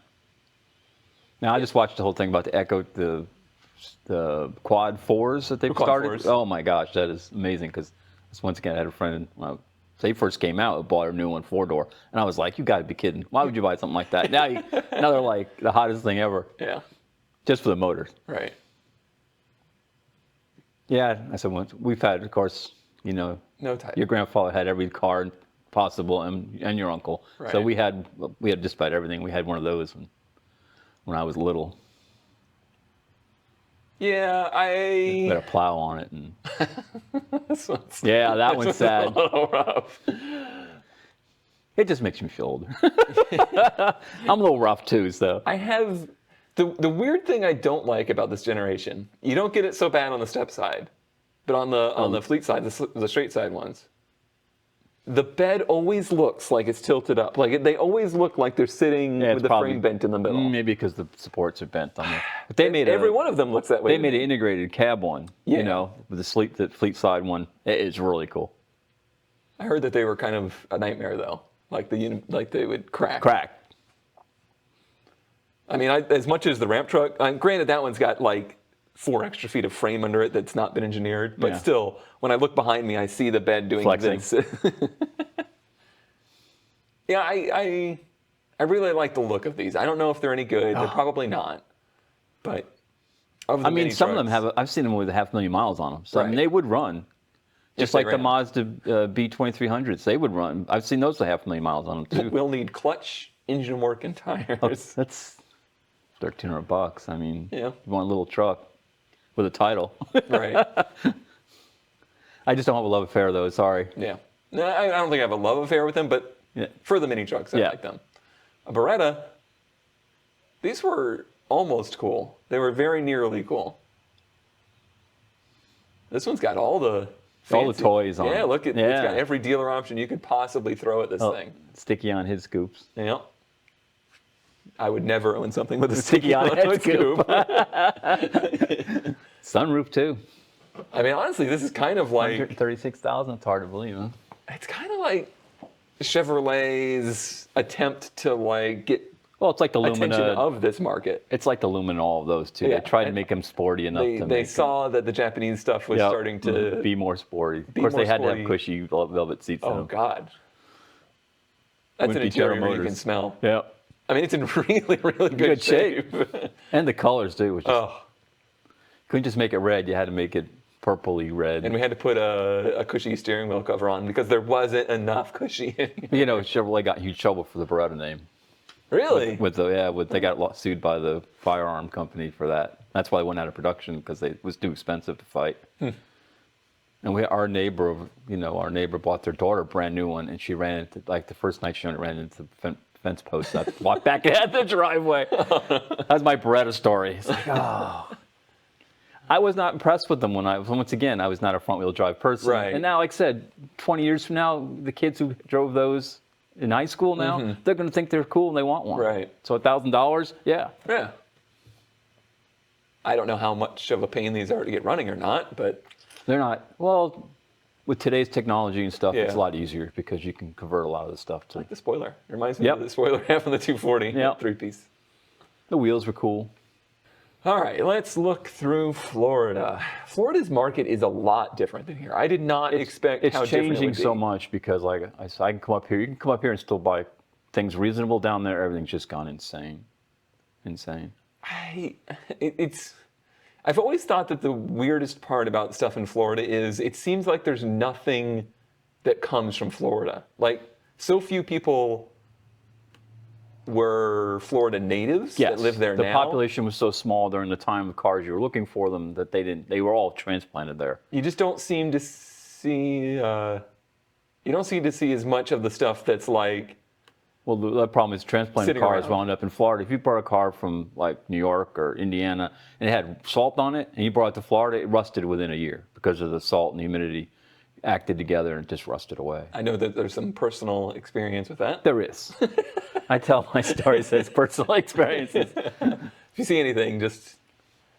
Now I just watched the whole thing about the Echo, the Quad 4s that they've started. 4s. Oh my gosh, that is amazing because once again I had a friend when they first came out who bought a new one 4-door, and I was like, you got to be kidding! Why would you buy something like that? Now they're like the hottest thing ever. Yeah. Just for the motors. Right. Yeah, I said once we've had, of course, no type. Your grandfather had every car possible, and your uncle. Right. So we had just about everything. We had one of those when I was little. Yeah, I had a plow on it, and that yeah, that one's sad. A little rough. It just makes me feel older. I'm a little rough too, so. I have the weird thing I don't like about this generation. You don't get it so bad on the step side, but on the fleet side, the straight side ones, the bed always looks like it's tilted up. Like they always look like they're sitting with the frame bent in the middle. Maybe because the supports are bent on it. But they made every one of them looks that way. They made an integrated cab one. Yeah. You know, with the fleet side one. It is really cool. I heard that they were kind of a nightmare though. Like they would crack. Crack. I mean, as much as the ramp truck, granted that one's got like 4 extra feet of frame under it that's not been engineered, but still, when I look behind me, I see the bed doing flexing. This. Yeah, I really like the look of these. I don't know if they're any good. They're probably not. But I mean, some of them have. I've seen them with 500,000 miles on them. So I mean, they would run. Just like the Mazda B2300s, they would run. I've seen those with 500,000 miles on them too. We'll need clutch, engine work, and tires. Oh, that's $1,300. I mean, yeah. You want a little truck with a title. Right. I just don't have a love affair though. Sorry. Yeah. No, I don't think I have a love affair with them, but for the mini trucks, I like them. A Beretta, these were almost cool. They were very nearly cool. This one's got all the toys on it. Yeah, look, it's got every dealer option you could possibly throw at this thing. Sticky on his scoops. Yeah. I would never own something with a sticky on head scoop. Sunroof too. I mean, honestly, this is kind of like 136,000. It's hard to believe, huh? It's kind of like Chevrolet's attempt to like get it's like the attention Lumina of this market. It's like the Lumina, all of those too. They tried to make them sporty enough. They saw that the Japanese stuff was starting to be more sporty. Of course, they had to have cushy velvet seats. Oh God, that's an interior you can smell. Yeah. I mean, it's in really, really good shape. And the colors too. Which couldn't just make it red. You had to make it purpley red. And we had to put a cushy steering wheel cover on because there wasn't enough cushy. You know, Chevrolet got in huge trouble for the Beretta name. Really? They got sued by the firearm company for that. That's why they went out of production because it was too expensive to fight. And our neighbor bought their daughter a brand new one, and she ran into the first night she ran into the fence post. I walked back at the driveway. That's my Beretta story. It's like, I was not impressed with them once again, I was not a front wheel drive person. Right. And now, like I said, 20 years from now, the kids who drove those in high school now, they're going to think they're cool and they want one. Right. So $1,000, yeah. I don't know how much of a pain these are to get running or not, but they're not. Well, with today's technology and stuff, it's a lot easier because you can convert a lot of the stuff to. Like the spoiler. It reminds me of the spoiler half on the 240. Yep. 3-piece. The wheels were cool. All right, let's look through Florida. Florida's market is a lot different than here. I did not expect how different it would be. It's changing so much because, like I can come up here. You can come up here and still buy things reasonable. Down there, everything's just gone insane. I've always thought that the weirdest part about stuff in Florida is it seems like there's nothing that comes from Florida. Like, so few people were Florida natives that live there now. The population was so small during the time of cars you were looking for them that they were all transplanted there. You just don't seem to see as much of the stuff that's like. Well, the problem is transplanted cars wound up in Florida. If you brought a car from like New York or Indiana and it had salt on it and you brought it to Florida, it rusted within a year because of the salt and the humidity acted together and it just rusted away. I know that there's some personal experience with that. There is. I tell my stories as personal experiences. If you see anything, just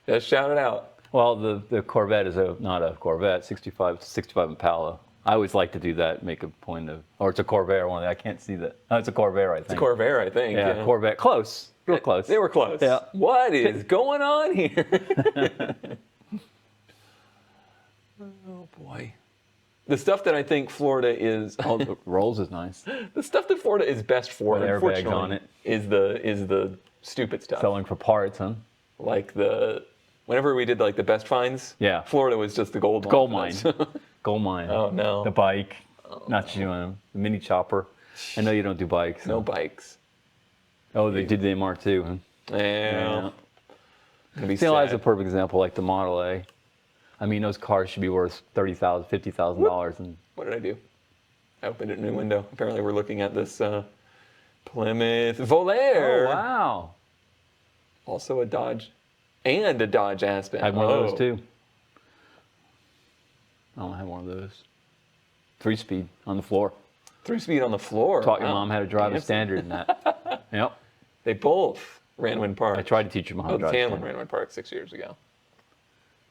shout it out. Well, the Corvette is not a Corvette, 65 Impala. I always like to do that, make a point of, or it's a Corvair one. I can't see that. Oh, it's a Corvair, I think. It's a Corvair, I think. Yeah, Corvette. Close. Real close. They were close. Yeah. What is going on here? Oh, boy. The stuff that I think Florida is... Oh, the Rolls is nice. The stuff that Florida is best for, with unfortunately, airbags on it. is the stupid stuff. Selling for parts, huh? Like whenever we did like the best finds, Florida was just the gold mine. Gold mine. Gold mine. Oh, no. The bike. Not you, the mini chopper. I know you don't do bikes. No bikes. Oh, they did the MR2, huh? Yeah. Still has a perfect example, like the Model A. I mean, those cars should be worth $30,000, $50,000. And what did I do? I opened a new window. Apparently we're looking at this Plymouth Volare. Oh, wow. Also a Dodge and a Dodge Aspen. I had one of those too. I don't have one of those. 3-speed on the floor. 3-speed on the floor. Taught your mom how to drive a Standard in that. Yep. They both ran Wind Park. I tried to teach your mom how to drive the a tan one Standard. ran Wind Park 6 years ago.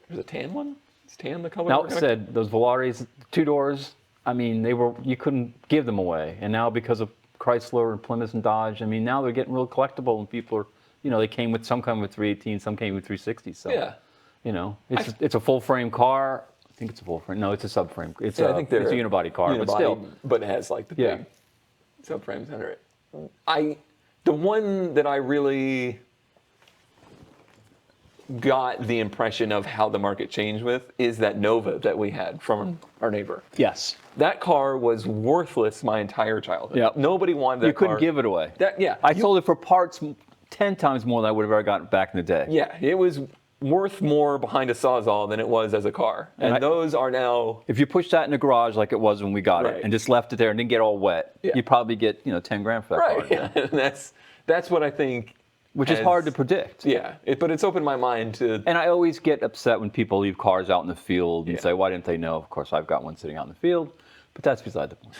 There's a tan one? Is tan the color? Now, said those Volaris, 2 doors, I mean, you couldn't give them away. And now because of Chrysler and Plymouth and Dodge, I mean, now they're getting real collectible and people are, they came with, some come with 318, some came with 360. So, it's a full frame car. I think it's a full frame. No, it's a subframe. It's a unibody car, but still. But it has like the big subframes under it. The one that I really got the impression of how the market changed with is that Nova that we had from our neighbor. Yes. That car was worthless my entire childhood. Yep. Nobody wanted that car. You couldn't give it away. I sold it for parts 10 times more than I would have ever gotten back in the day. Yeah, it was worth more behind a Sawzall than it was as a car. And those are now... If you pushed that in the garage like it was when we got it and just left it there and didn't get all wet, you'd probably get 10 grand for that car. Yeah. And that's what I think... Which is hard to predict. Yeah, but it's opened my mind to... And I always get upset when people leave cars out in the field and say, why didn't they know? Of course, I've got one sitting out in the field, but that's beside the point.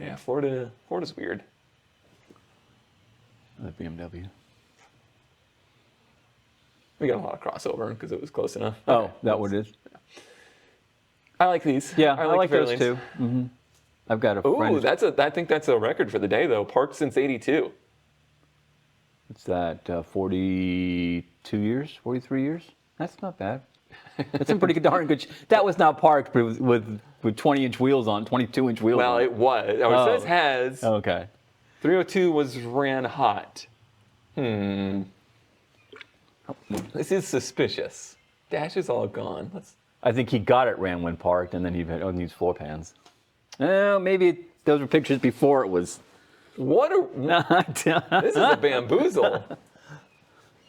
Yeah, Florida's weird. Another BMW. We got a lot of crossover because it was close enough. Oh, that what it is? I like these. Yeah, I like those too. Mm-hmm. I've got a friend. Ooh, I think that's a record for the day though. Parked since '82. What's that? 42 years? 43 years? That's not bad. That's in pretty darn good. That was not parked, but with 20-inch wheels on, 22-inch wheels. Well, on. it was. It says has. Okay. 302 was ran hot. This is suspicious. Dash is all gone. I think he got it ran when parked, and then he needs floor pans. Maybe those were pictures before it was. This is a bamboozle.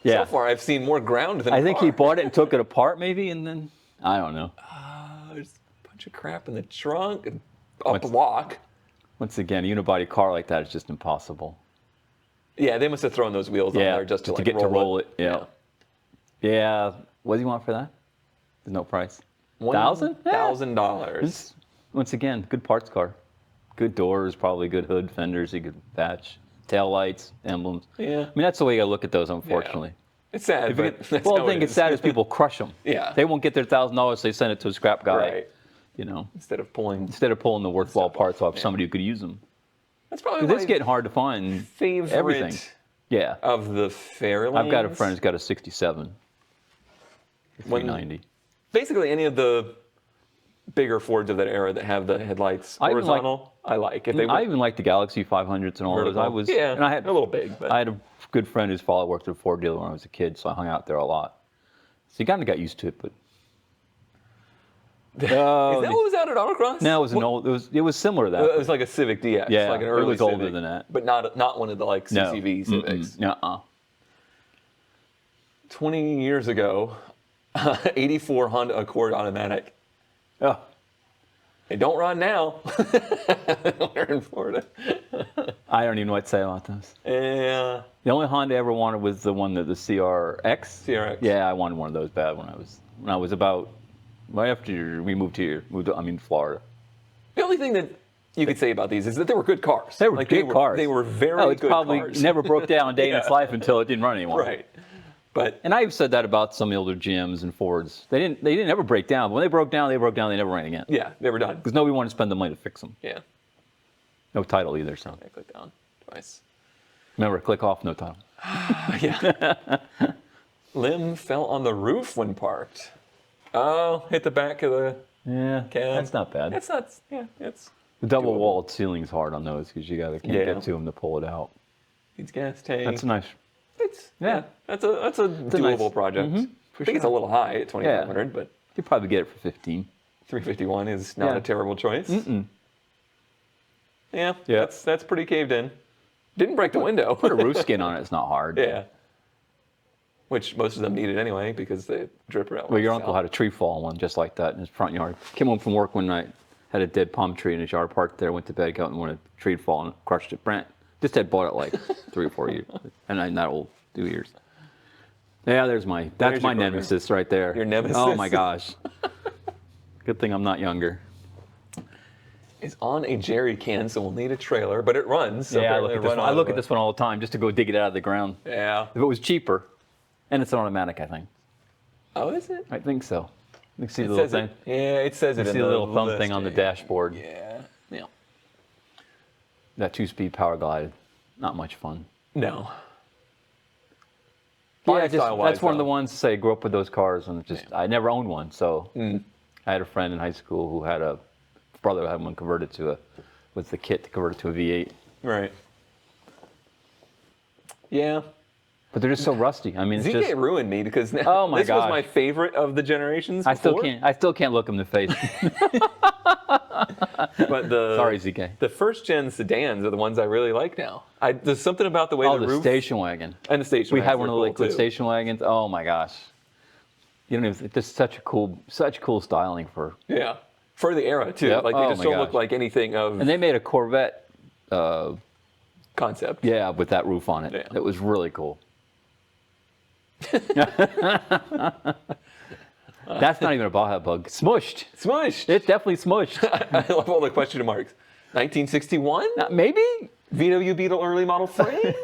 Yeah. So far, I've seen more ground than I think he bought it and took it apart, maybe, and then I don't know. There's a bunch of crap in the trunk and a block. Once again, a unibody car like that is just impossible. Yeah, they must have thrown those wheels on there just to get to roll it. Yeah. Yeah. What do you want for that? There's no price. $1,000? $1,000. Once again, good parts car. Good doors, probably good hood, fenders, you could patch, tail lights, emblems. Yeah. I mean, that's the way you gotta look at those, unfortunately. Yeah. It's sad, but that's well, how the thing that's sad is people crush them. Yeah. They won't get their $1,000, they send it to a scrap guy. Right. Instead of pulling the worthwhile parts off somebody who could use them. That's probably it's getting hard to find favorite everything. Yeah. Of the Fairlanes. I've got a friend who's got a 67. 390. Basically, any of the bigger Fords of that era that have the headlights horizontal, I like. I even like the Galaxy 500s and all those. And I had a little big. But I had a good friend whose father worked at a Ford dealer when I was a kid, so I hung out there a lot. So you kind of got used to it, but. Is that what was out at Autocross? No, it was an old. It was similar to that. It was like a Civic DX. Yeah, like an early it was Civic, older than that, but not one of the CCV Civics. 20 years ago, 84 Honda Accord automatic. Oh. They don't run now. We're in Florida. I don't even know what to say about those. Yeah. The only Honda I ever wanted was the CRX. CRX. Yeah, I wanted one of those bad when I was about right after we moved here. Florida. The only thing that you could say about these is that they were good cars. They were good cars. They were very good cars. Probably never broke down a day in its life until it didn't run anymore. Right. And I've said that about some older GMs and Fords. They didn't ever break down. But when they broke down, they never ran again. Yeah, they were done. Because nobody wanted to spend the money to fix them. Yeah. No title either, so. I click down twice. Remember, click off, no title. Yeah. Limb fell on the roof when parked. Oh, hit the back of the cab. That's not bad. It's not, it's The double-walled ceiling's hard on those because you can't get to them to pull it out. Needs gas tank. That's nice. That's a doable project. Mm-hmm, I think it's a little high at 2,500, but you probably get it for 15. 351 is not a terrible choice. Yeah, that's pretty caved in. Didn't break the window. Put a roof skin on it. It's not hard. Yeah. which most of them needed anyway because they drip rail. Well, your uncle had a tree fall one just like that in his front yard. Came home from work one night, had a dead palm tree in his yard, parked there, went to bed, got one, a tree had fallen, crushed it. Brent just had bought it like 3 or 4 years, and that old 2 years. Yeah, that's my nemesis right there. Your nemesis? Oh my gosh. Good thing I'm not younger. It's on a jerry can, so we'll need a trailer, but it runs. So Yeah, I apparently look at this one all the time just to go dig it out of the ground. Yeah. If it was cheaper, and it's an automatic, I think. Oh, is it? I think so. You can see It the little says thing. it. Yeah, it says it You in see the the little thumb thing on the listing. dashboard. Yeah. Yeah. That 2-speed power glide, not much fun. No. Yeah, Lifestyle-wise, that's one of the though. ones to say I grew up with those cars and I never owned one. So I had a friend in high school who had a brother who had one converted with the kit to convert it to a V8. Right. Yeah. But they're just so rusty. I mean, it's ZK just, ruined me because now Oh my this was gosh. my favorite of the generations. I still before, can't look him in the face. But Sorry, ZK. The first gen sedans are the ones I really like now. There's something about the way Oh, the the roof station wagon. and the station. We wagons had one are of the cool, liquid too. station wagons. Oh my gosh. You don't even, it's such cool styling for. Yeah, for the era too. Yep. Like they Oh just my don't look gosh. like anything of And they made a Corvette, concept. yeah, with that roof on it. Yeah. It was really cool. That's not even a Baja bug. Smushed. Smushed. It's definitely smushed. I love all the question marks. 1961. Maybe? VW Beetle early model frame,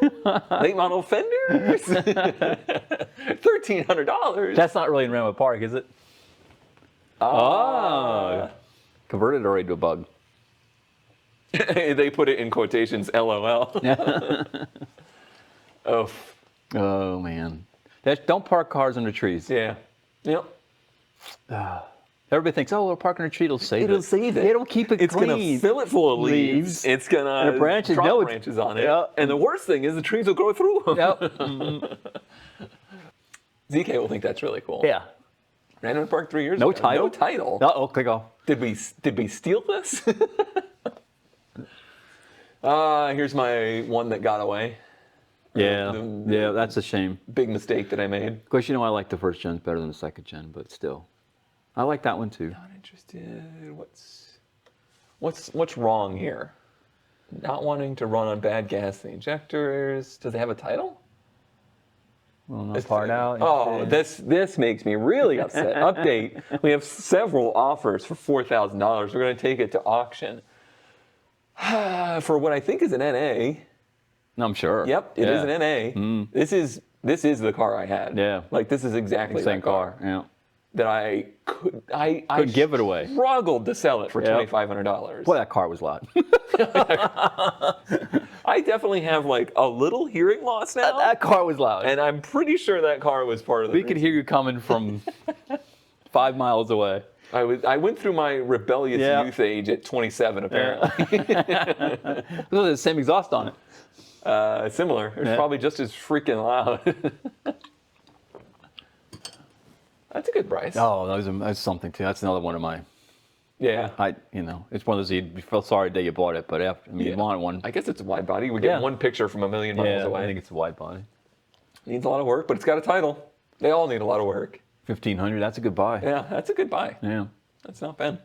late model fenders, $1,300. That's not really in Ramwood Park, is it? Oh. Converted already to a bug. They put it in quotations, LOL. Oh, Oh, man. Don't park cars under trees. yeah. Yep. Everybody thinks, oh, we'll park under a tree, it'll save it. save it. It'll keep it It's clean. going to fill it full of leaves. Leaves. It's going And the to branches, drop no, it's- branches on it. Yep. And the worst thing is the trees will grow through them. Yep. ZK will think that's really cool. Yeah. Random Park 3 years No ago. title? No title. Uh-oh, click off. Did we steal this? Here's my one that got away. Yeah. the- Yeah, that's a shame. Big mistake that I made. Of course, you know I like the first gens better than the second gen, but still. I like that one too. Not interested. What's wrong here? Not wanting to run on bad gas in the injectors. Does it have a title? Well, not part out. Oh, this makes me really upset. Update. We have several offers for $4,000. We're going to take it to auction for what I think is an NA. No, I'm sure. Yep, it is an NA. This is the car I had. Yeah. Like this is exactly Same that car. Yeah. That I could give it away. Struggled to sell it for Yep. $2,500. Boy, that car was loud. I definitely have like a little hearing loss now, that car was loud. and I'm pretty sure that car was part of the. We could hear you coming from 5 miles away. I went through my rebellious Yeah. youth age at 27 apparently. It was the same exhaust on it. Similar. It was Yeah. probably just as freaking loud. That's a good price. Oh, that's something too. That's another one of my. Yeah. It's one of those you feel sorry the day you bought it, but after you want one. I guess it's a wide body. We get Yeah. one picture from a million miles Yeah, away. I think it's a wide body. Needs a lot of work, but it's got a title. They all need a lot of work. 1,500. That's a good buy. Yeah, that's a good buy. Yeah. That's not bad.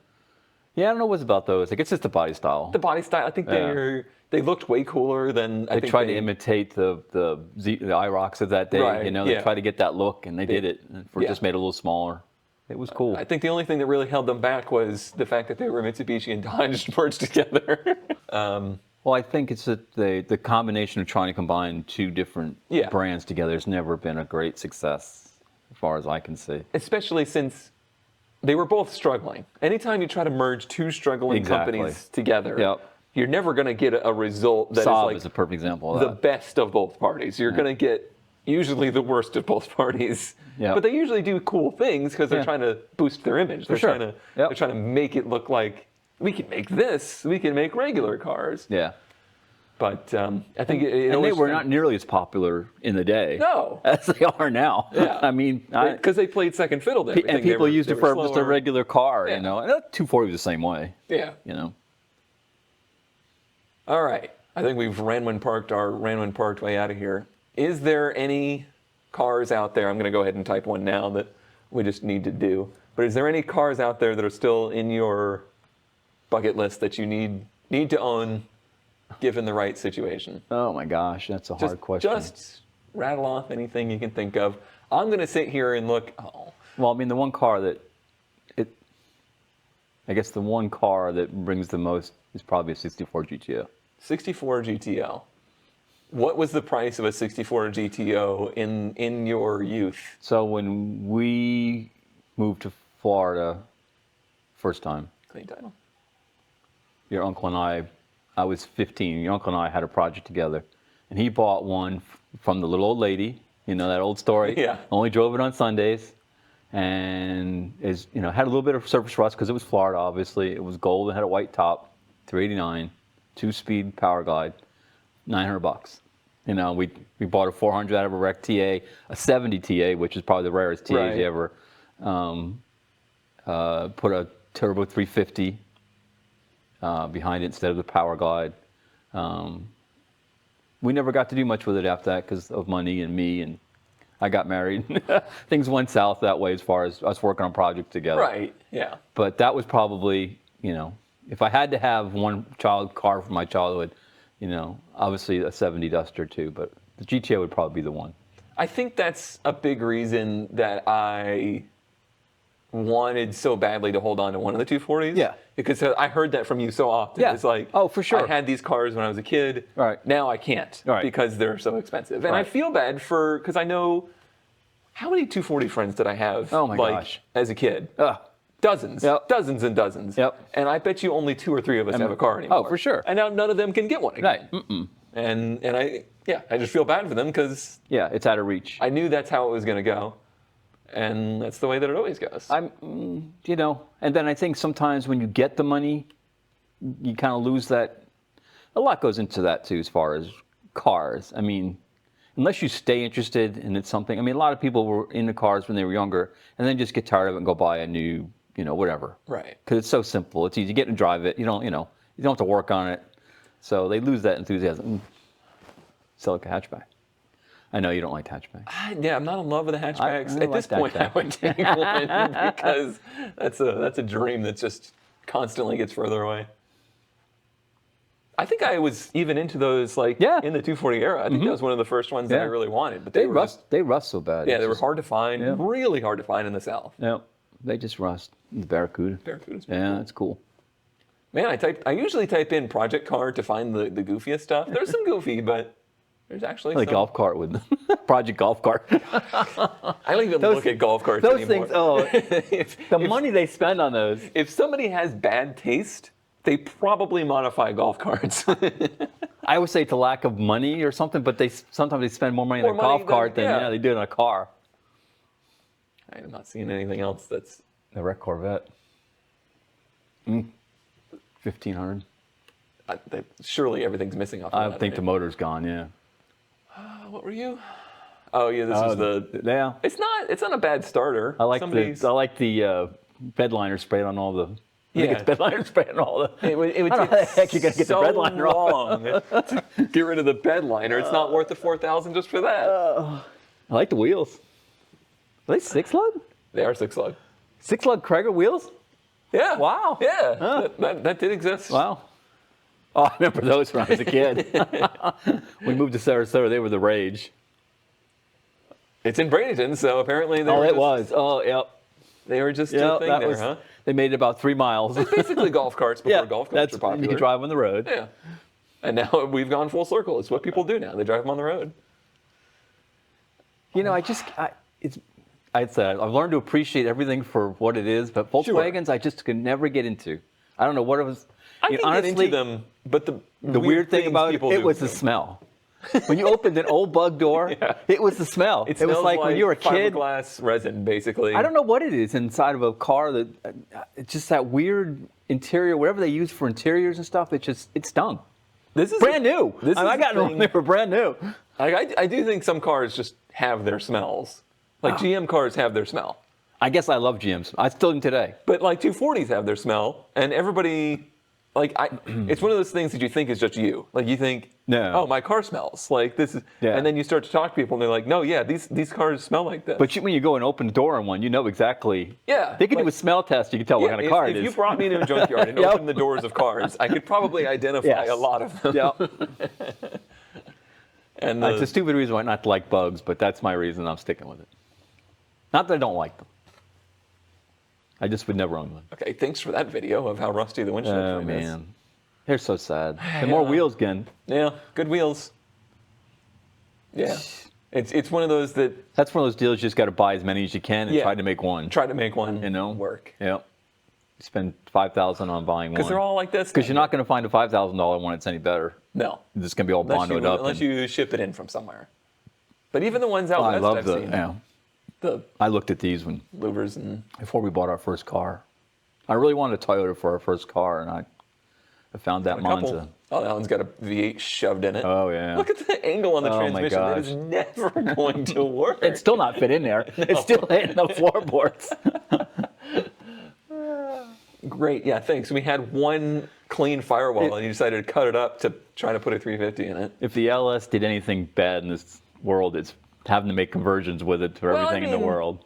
Yeah, I don't know what's about those. I guess it's the body style. The body style, I think they looked way cooler than I They think tried to imitate the IROCs of that day. Right, They yeah. tried to get that look, and they did it. Yeah. Just made it a little smaller. It was cool. I think the only thing that really held them back was the fact that they were Mitsubishi and Dodge merged together. Well, I think it's the combination of trying to combine two different Yeah. brands together has never been a great success, as far as I can see. Especially since they were both struggling. Anytime you try to merge two struggling Exactly. companies together, Yep. you're never going to get a result that Saab is like is a perfect example of the that. best of both parties. You're going to get usually the worst of both parties. Yep. But they usually do cool things because they're Yeah. trying to boost their image. They're sure. trying to Yep. they're trying to make it look like we can make this. We can make regular cars. Yeah. But I think it And they always were not nearly as popular in the day No. as they are now. Yeah. I mean, because they played second fiddle to everything. and people used they it were for just a slower. regular car, Yeah. you know. And that 240 was the same way, Yeah. you know. All right. I think we've Ranwin parked way out of here. Is there any cars out there? I'm going to go ahead and type one now that we just need to do. But is there any cars out there that are still in your bucket list that you need to own, given the right situation? Oh my gosh, that's a hard question. Just rattle off anything you can think of. I'm going to sit here and look. Oh, Well, I mean, the one car that I guess the one car that brings the most is probably a 64 GTO. 64 GTO. What was the price of a 64 GTO in your youth? So when we moved to Florida first time, Clean title. your uncle and I was 15. Your uncle and I had a project together, and he bought one from the little old lady. You know that old story. Yeah. Only drove it on Sundays, and had a little bit of surface rust because it was Florida. Obviously, it was gold and had a white top, 389, 2-speed power glide, $900. We bought a 400 out of a wrecked TA, a 70 TA, which is probably the rarest TA Right. you ever. Put a turbo 350 behind it instead of the power glide. We never got to do much with it after that because of money and me, and I got married. Things went south that way as far as us working on projects together. Right. Yeah. But that was probably, if I had to have one child car from my childhood, obviously a 70 Duster too, but the GTO would probably be the one. I think that's a big reason that I wanted so badly to hold on to one of the 240s. Yeah. Because I heard that from you so often. Yeah. It's like, oh, for sure. I had these cars when I was a kid. Right. Now I can't Right. because they're so expensive. And I Right. feel bad because I know, how many 240 friends did I have? Oh, my gosh. As a kid? Ugh. Dozens. Yep. Dozens and dozens. Yep. And I bet you only 2 or 3 of us have a car anymore. Oh, for sure. And now none of them can get one again. Right. Mm-mm. And I just feel bad for them because Yeah, it's out of reach. I knew that's how it was going to go. And that's the way that it always goes. And then I think sometimes when you get the money, you kind of lose that. A lot goes into that too, as far as cars. I mean, unless you stay interested and it's something. I mean, a lot of people were into cars when they were younger and then just get tired of it and go buy a new, whatever. Right. Because it's so simple. It's easy. You get and drive it. You don't have to work on it. So they lose that enthusiasm. Sell like a hatchback. I know you don't like hatchbacks. I'm not in love with the hatchbacks. I At this like point, I hatchback. would take one because that's a dream that just constantly gets further away. I think I was even into those in the 240 era. I think that was one of the first ones that I really wanted. But They rust so bad. Yeah, they were hard to find, really hard to find in the South. Yeah, they just rust. The Barracuda. Barracuda's pretty Yeah, cool. that's cool. Man, I usually type in project car to find the goofiest stuff. There's some goofy, but there's actually Like some. golf cart with project golf cart. I don't even look at golf carts Those anymore. things. The money they spend on those. If somebody has bad taste, they probably modify golf carts. I always say it's a lack of money or something, but sometimes they spend more money on More a money golf than- cart than yeah. they do on a car. I'm not seeing anything else that's. The wrecked Corvette. 1,500. Surely everything's missing off of I that. think the motor's gone. Yeah. What were you? Oh yeah, this is the. Yeah. It's not a bad starter. I like Somebody's- the bed liner sprayed on all the. I think Yeah. it's bed liner sprayed on all the. It would I don't know take how the heck you're gonna get so the bed liner off. long to get rid of the bed liner. It's not worth the $4,000 just for that. I like the wheels. Are they 6-lug? They are 6-lug. 6-lug Krager wheels? Yeah. Wow. Yeah. Huh. That did exist. Wow. Oh, I remember those when I was a kid. We moved to Sarasota. They were the rage. It's in Bradenton, so apparently they Oh, were it just, was. Oh, yep. They were just Yep, a thing that there, was. huh? They made it about 3 miles. Basically golf carts before golf carts were popular. You could drive on the road. Yeah. And now we've gone full circle. It's what people do now. They drive them on the road. I'd say I've learned to appreciate everything for what it is, but Volkswagens I just could never get into. I don't know what it was. I can honestly, get into them, but the weird thing things about people it do was to the them. smell. When you opened an old bug door, it was the smell. It was smells like when you were a kid. fiberglass resin, basically. I don't know what it is inside of a car that it's just that weird interior, whatever they use for interiors and stuff. It stunk. This is Brand new. I got them thing. when they were brand new. I do think some cars just have their smells. Like GM cars have their smell. I guess I love GMs. I still do today. But like 240s have their smell, and everybody like it's one of those things that you think is just you. Like you think, No. oh, my car smells like this is, Yeah. and then you start to talk to people, and they're like, no, yeah, these cars smell like this. But when you go and open the door on one, you know exactly. Yeah, They could do like- a smell test. You can tell what kind of car if it is. you brought me to a junkyard and Yep. opened the doors of cars, I could probably identify Yes. a lot of them. Yeah. And It's a stupid reason why not to like bugs, but that's my reason I'm sticking with it. Not that I don't like them. I just would never own one. okay, thanks for that video of how rusty the windshield Oh frame is. man, they're so sad. The more wheels again. Yeah, good wheels. Yeah, it's one of those that That's one of those deals you just got to buy as many as you can and Yeah. try to make one. try to make one work. Yep. You spend $5,000 on buying one. Because they're all like this. Because you're not going to find a $5,000 one that's any better. No. It's just going to be all bonded up. Unless you ship it in from somewhere. But even the ones out I west love I've the. seen, Yeah. the I looked at these louvers and before we bought our first car. I really wanted a Toyota for our first car, and I found that a couple. Monza. Oh, that one's got a V8 shoved in it. Oh yeah. Look at the angle on the Oh, my transmission. That is never going to work. It's still not fit in there. It's still hitting the floorboards. Great. Yeah, thanks. We had one clean firewall, and you decided to cut it up to try to put a 350 in it. If the LS did anything bad in this world, it's having to make conversions with it for Well, I everything in the mean- world.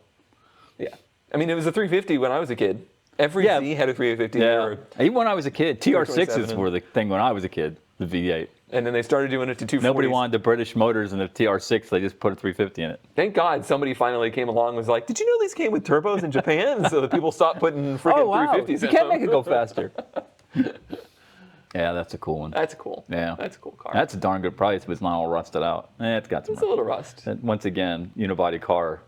Yeah. I mean, it was a 350 when I was a kid. Every Yeah. Z had a 350. Yeah. Or, Even when I was a kid, TR6s 27. were the thing when I was a kid, the V8. and then they started doing it to 240s. Nobody wanted the British motors in the TR6, they just put a 350 in it. Thank God somebody finally came along and was like, did you know these came with turbos in Japan? So the people stopped putting freaking 350s You in can't them. make it go faster. Yeah, that's a cool one. That's cool. Yeah. That's a cool car. That's a darn good price, but it's not all rusted out. It's got some It's a little rust. Once again, unibody car.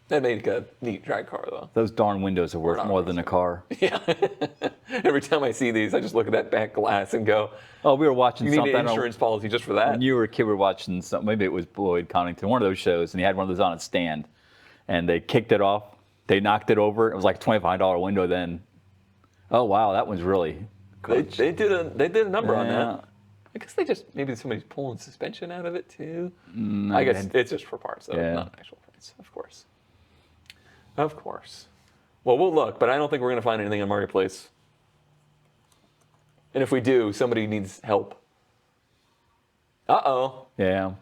That made a neat drag car, though. Those darn windows are worth not more than a car. Yeah. Every time I see these, I just look at that back glass and go, Oh, we were watching you need something. an insurance policy just for that. When you were a kid, we were watching something. Maybe it was Lloyd Connington, one of those shows, and he had one of those on a stand. And they kicked it off. They knocked it over. It was like a $25 window then. Oh, wow, that one's really They good. did a number on Yeah. that. I guess they just, maybe somebody's pulling suspension out of it, too. I guess it's just for parts, though, Yeah. not an actual price, of course. Of course. Well, we'll look, but I don't think we're going to find anything in Marketplace. And if we do, somebody needs help. Uh-oh. Yeah.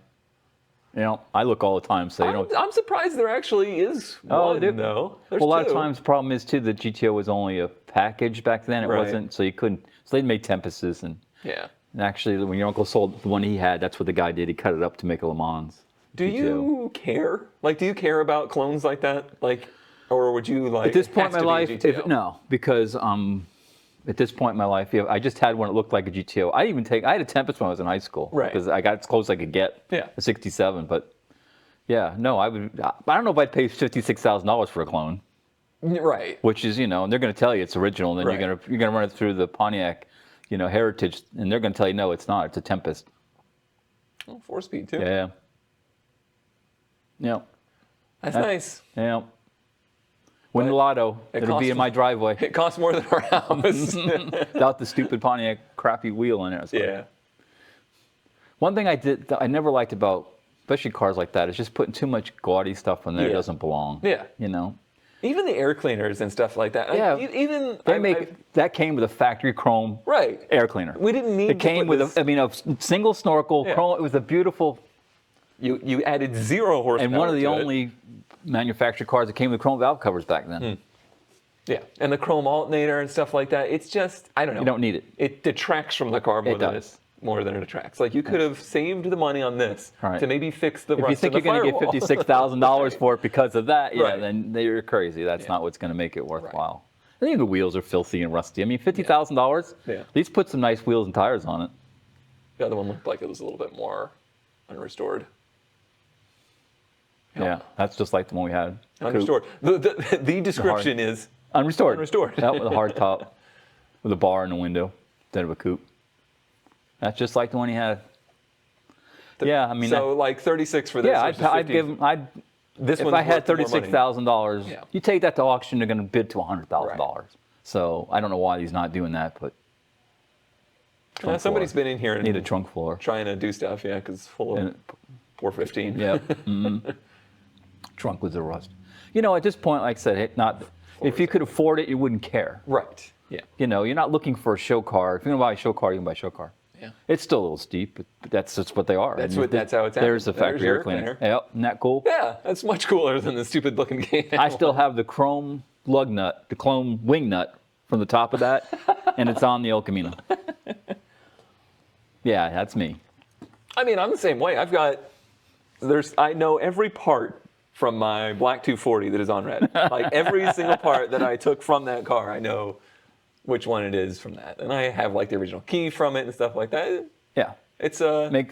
You know, I look all the time, so you don't. I'm surprised there actually is Oh, one, dude. though. There's Well, a lot two. of times the problem is, too, the GTO was only a package back then. It Right. wasn't, so you couldn't. So they'd make Tempests, and Yeah. actually, when your uncle sold the one he had, that's what the guy did. He cut it up to make a Le Mans. Do GTO. you care? Like, do you care about clones like that? Like, or would you like? At this it point in has my to be a life, GTO? no, because at this point in my life, I just had one that looked like a GTO. I had a Tempest when I was in high school, Right. Because I got as close as I could get. Yeah. A '67, but yeah, no, I would. I don't know if I'd pay $56,000 for a clone, Right. which is, and they're going to tell you it's original, and then Right. you're gonna run it through the Pontiac, heritage, and they're going to tell you no, it's not. It's a Tempest. Oh, 4-speed too. Yeah. Yeah. That's nice. Yeah. Win the But lotto. it It'll be costs- in my driveway. It costs more than our house. Without the stupid Pontiac crappy wheel in it. It's like- Yeah. One thing I never liked about, especially cars like that, is just putting too much gaudy stuff on there that Yeah. doesn't belong. Yeah. Even the air cleaners and stuff like that. Yeah. Even That came with a factory chrome right. air cleaner. We didn't need. It came with a single snorkel Yeah. chrome. It was a beautiful, You added 0 horsepower. and one of the to it. only manufactured cars that came with chrome valve covers back then. Yeah, and the chrome alternator and stuff like that. It's just I don't know. You don't need it. It detracts from the car more than does. it attracts. Like you could have saved the money on this Right. to maybe fix the If you rust think in you're the going to get firewall. $56,000 for it because of that, yeah, Right. then you're crazy. That's not what's going to make it worthwhile. I think the wheels are filthy and rusty. I mean, $50,000. Yeah. At least put some nice wheels and tires on it. The other one looked like it was a little bit more unrestored. Yeah, that's just like the one we had. Unrestored. The description is Unrestored. Unrestored. Yeah, with a hard top, with a bar in the window instead of a coupe. That's just like the one he had. Yeah, I mean. so like 36 for this. Yeah, versus I'd 50. give him. This If one's I had worth more money. $36,000, Yeah. you take that to auction, they're going to bid to $100,000. Right. So I don't know why he's not doing that, but. Somebody's been in here and Need a trunk floor. trying to do stuff. Yeah, because it's full of And- 415. Yep. Trunk was a rust. At this point, like I said, if you could afford it, you wouldn't care. Right. Yeah. You know, you're not looking for a show car. If you're gonna buy a show car, you can buy a show car. Yeah. It's still a little steep, but that's just what they are. That's And that's how it's There's the happened. factory There's air cleaner. your Yep, isn't that cool? Yeah, that's much cooler than the stupid looking game. I still have the chrome lug nut, the chrome wing nut from the top of that, and it's on the El Camino. Yeah, that's me. I mean, I'm the same way. I know every part from my black 240 that is on red. Like every single part that I took from that car, I know which one it is from that. And I have like the original key from it and stuff like that. Yeah, It's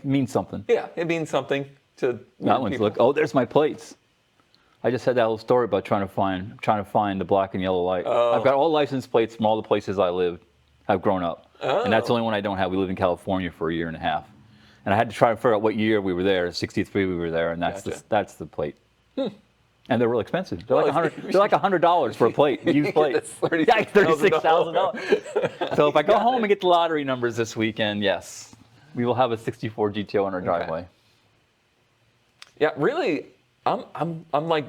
means something. yeah, it means something to That weird one's people. look. Oh, there's my plates. I just had that little story about trying to find the black and yellow light. Oh. I've got all license plates from all the places I lived. I've grown up, and that's the Oh. only one I don't have. We lived in California for a year and a half, and I had to try to figure out what year we were there. '63 we were there, and that's Gotcha. that's the plate. And they're real expensive. They're like Well, $100. They're like $100 for a plate, used plate. That's Yeah, $36,000. $36,000. So if I go home and get the lottery numbers this weekend, yes, we will have a '64 GTO in our driveway. Yeah, really, I'm like,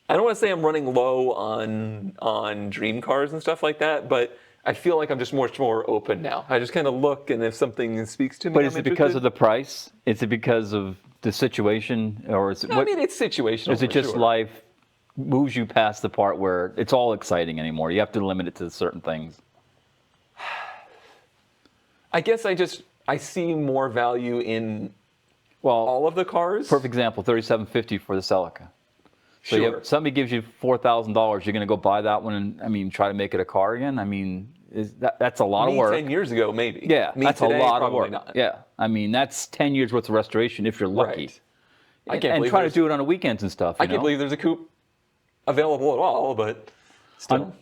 I don't want to say I'm running low on dream cars and stuff like that, but I feel like I'm just much more open now. I just kind of look, and if something speaks to me, But I'm is it because interested. of the price? Is it because of the situation, or is it? No, I mean, it's situational. Is it for just sure. life moves you past the part where it's all exciting anymore? You have to limit it to certain things. I guess I see more value in Well, all of the cars. perfect example: $3,750 for the Celica. So Sure. somebody gives you $4,000, you're going to go buy that one and try to make it a car again. I mean, that's a lot Me of work. 10 years ago, maybe. Yeah, Me that's today, a lot of probably work. Not. Yeah, I mean that's 10 years worth of restoration if you're lucky. Right. I can't and believe try to there's- do it on the weekends and stuff. I you can't know? believe there's a coupe available at all, but still,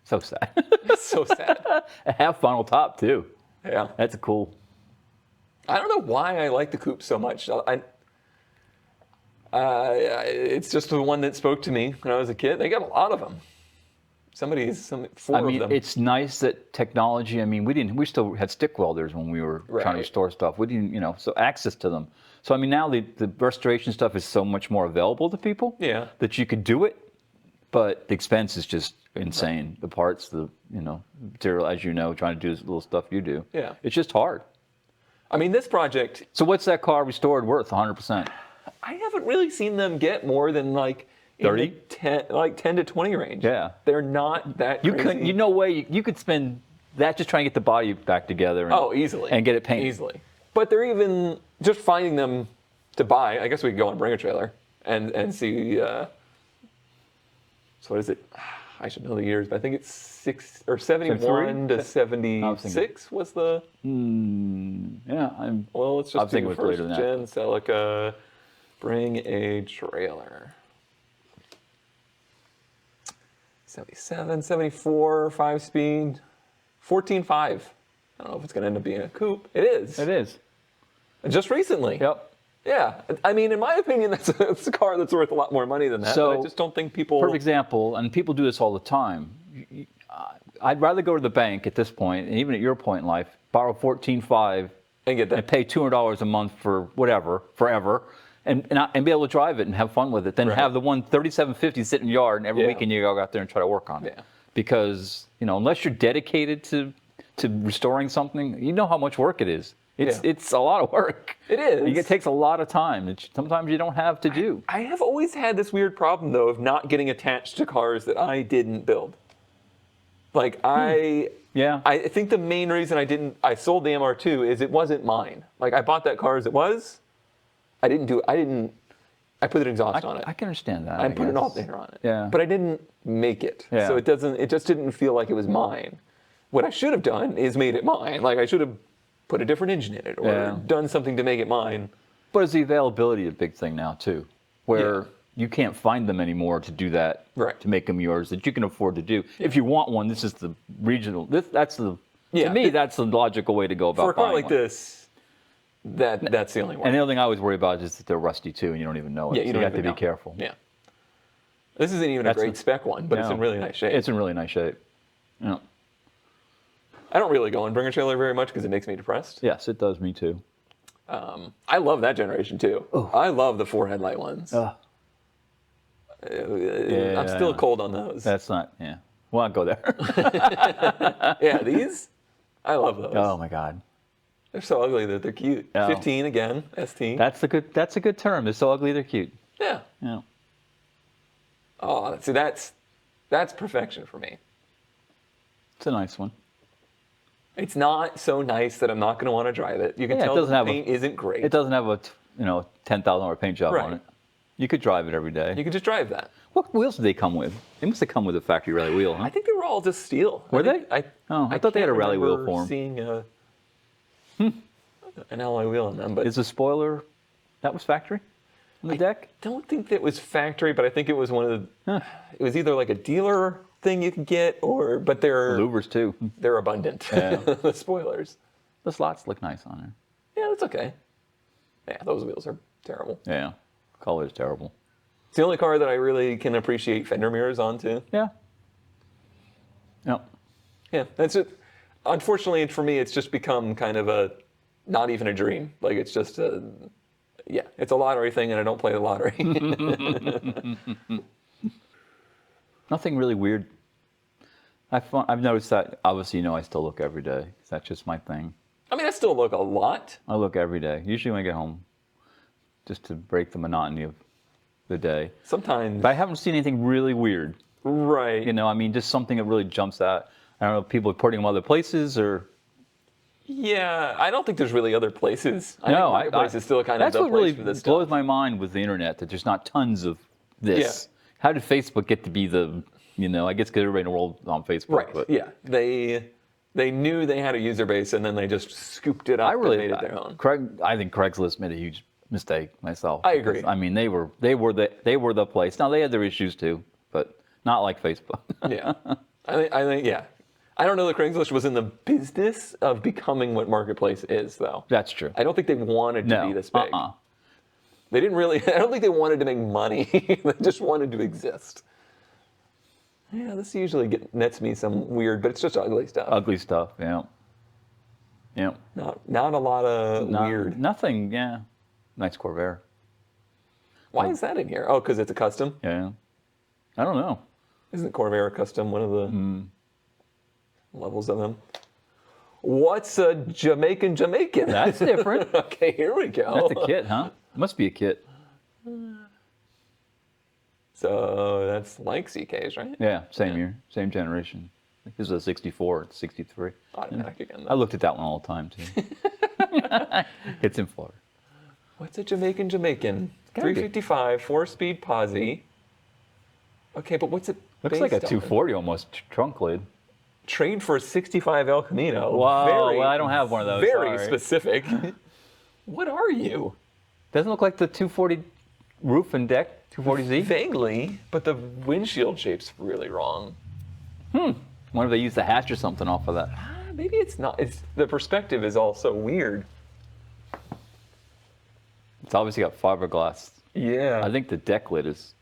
So sad. it's so sad. A half funnel top too. Yeah. That's cool. I don't know why I like the coupe so much. It's just the one that spoke to me when I was a kid. They got a lot of them. Four I mean, of them. it's nice that technology. I mean, we still had stick welders when we were trying to Right. restore stuff. We didn't, so access to them. So I mean, now the restoration stuff is so much more available to people. Yeah. That you could do it, but the expense is just insane. The parts, the material, as you know, trying to do this little stuff you do. Yeah. It's just hard. I mean, this project, So what's that car restored worth? 100%. I haven't really seen them get more than like in 30? the 10 to 20 range. Yeah. They're not that You crazy. could, no way you could spend that just trying to get the body back together. And, Oh, easily. And get it painted. Easily. But they're even just finding them to buy. I guess we could go and bring a trailer and see. So what is it? I should know the years, but I think it's 71 to 76 was the. Yeah, Well, let's I just was thinking do it was later first than gen Celica. Bring a trailer. 77, 74, 5-speed, 14.5. I don't know if it's going to end up being a coupe. It is. it is. Just recently. Yep. Yeah. I mean, in my opinion, that's a car that's worth a lot more money than that. So, but I just don't think people. Perfect example, and people do this all the time. I'd rather go to the bank at this point, and even at your point in life, borrow $14,500 And get and that. pay $200 a month for whatever, forever, and be able to drive it and have fun with it, than Right. have the one $3,750 sit in the yard, and every Yeah. weekend you go out there and try to work on it. Yeah. Because unless you're dedicated to restoring something, you know how much work it is. It's a lot of work. It is. It takes a lot of time. Sometimes you don't have to do. I have always had this weird problem, though, of not getting attached to cars that I didn't build. Like, Yeah. I think the main reason I sold the MR2 is it wasn't mine. Like, I bought that car as it was. I put an exhaust on it. I can understand that. I put an guess. alternator on it. Yeah. But I didn't make it. Yeah. So it just didn't feel like it was mine. What I should have done is made it mine. Like, I should have put a different engine in it or Yeah. done something to make it mine. But is the availability a big thing now too, where Yeah. you can't find them anymore to do that, Right. to make them yours that you can afford to do. If you want one, this is the regional. That's the. Yeah. To me, that's the logical way to go about For a car buying like one. this, that's the only one. And the other thing I always worry about is that they're rusty too, and you don't even know it. Yeah, so you don't have to even be know. careful. Yeah. This isn't even That's a great the- spec one, but it's No. in really nice shape. It's in really nice shape. Yeah. I don't really go and bring a trailer very much because it makes me depressed. Yes, it does me too. I love that generation too. I love the 4 headlight ones. Ugh. I'm still cold on those. That's not. Yeah. Well, I'll go there. Yeah, these, I love those. Oh my God. They're so ugly that they're cute. Oh. 15 again, ST. That's a good term. They're so ugly they're cute. Yeah. Yeah. Oh, see, that's perfection for me. It's a nice one. It's not so nice that I'm not going to want to drive it. You can Yeah, it tell doesn't the have paint isn't great. It doesn't have a $10,000 paint job Right. on it. You could drive it every day. You can just drive that. What wheels did they come with? They must have come with a factory rally wheel, huh? I think they were all just steel. Were they? I thought they had a can't rally wheel remember for 'em. Seeing an alloy wheel on them, but Is the spoiler that was factory on the deck? don't think that was factory. But I think it was one of the. It was either like a dealer thing you could get, but they're Louvers too. they're abundant. Yeah. The spoilers. The slots look nice on there. Yeah, that's okay. Yeah, those wheels are terrible. Yeah, color is terrible. It's the only car that I really can appreciate fender mirrors on too. Yeah. Yep. Yeah, that's it. Unfortunately, for me, it's just become kind of not even a dream. Like it's just it's a lottery thing, and I don't play the lottery. Nothing really weird. I've noticed that. Obviously, I still look every day. That's just my thing. I mean, I still look a lot. I look every day. Usually when I get home, just to break the monotony of the day. Sometimes, But I haven't seen anything really weird. right? Just something that really jumps out. I don't know if people are putting them other places or. Yeah, I don't think there's really other places. I think No, Marketplace is still kind of that's the what place really for this blows stuff. my mind with the internet, that there's not tons of this. Yeah. How did Facebook get to be the, I guess because everybody in the world is on Facebook. Right? But Yeah, they knew they had a user base, and then they just scooped it up and made it their own. I think Craigslist made a huge mistake myself. I agree. Because, I mean, they were the place. Now they had their issues too, but not like Facebook. Yeah, I think yeah. I don't know that Craigslist was in the business of becoming what Marketplace is, though. That's true. I don't think they wanted to be this big. They didn't really. I don't think they wanted to make money. They just wanted to exist. Yeah, this usually nets me some weird, but it's just ugly stuff. Ugly stuff. Yeah. Yeah. Not a lot of weird. Nothing. Yeah. Nice Corvair. Why is that in here? Oh, because it's a custom. Yeah. I don't know. Isn't Corvair a custom? One of the levels of them. What's a Jamaican? That's different. Okay, here we go. That's a kit, huh? Must be a kit. So that's like CKs, right? Yeah, same year, same generation. This is a 64, it's 63. Automatic again. I looked at that one all the time, too. It's in Florida. What's a Jamaican? gotta be. 355, 4-speed posi. Okay, but what's it Looks like a based on? 240 almost, trunk lid. Trade for a 65 El Camino. Wow, Very, well, I don't have one of those. Very sorry. specific. What are you? Doesn't look like the 240 roof and deck, 240Z. Vaguely, but the windshield shape's really wrong. Wonder if they used the hatch or something off of that. Maybe it's not. It's the perspective is also weird. It's obviously got fiberglass. Yeah. I think the deck lid is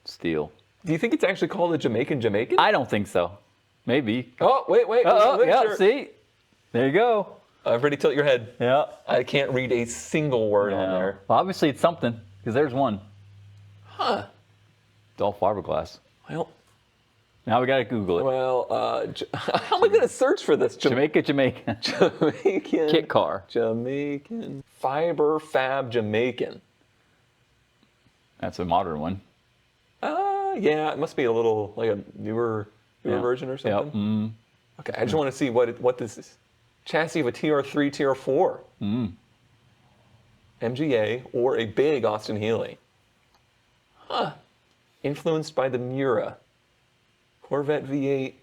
steel. Do you think it's actually called a Jamaican? I don't think so. Maybe. Oh, wait. Oh, yeah, Sure. see? There you go. Everybody tilt your head. Yeah. I can't read a single word on there. Well, obviously it's something, because there's one. Huh. It's all fiberglass. Well, Now we got to Google it. how am I going to search for this? Jamaican. Jamaican. Kit car. Jamaican. Fiber Fab Jamaican. That's a modern one. Yeah, it must be a little like a newer version or something. Yep. Mm. Okay, I just want to see what this is. Chassis of a TR3, TR4. MGA or a big Austin Healey. Huh. Influenced by the Mura. Corvette V8.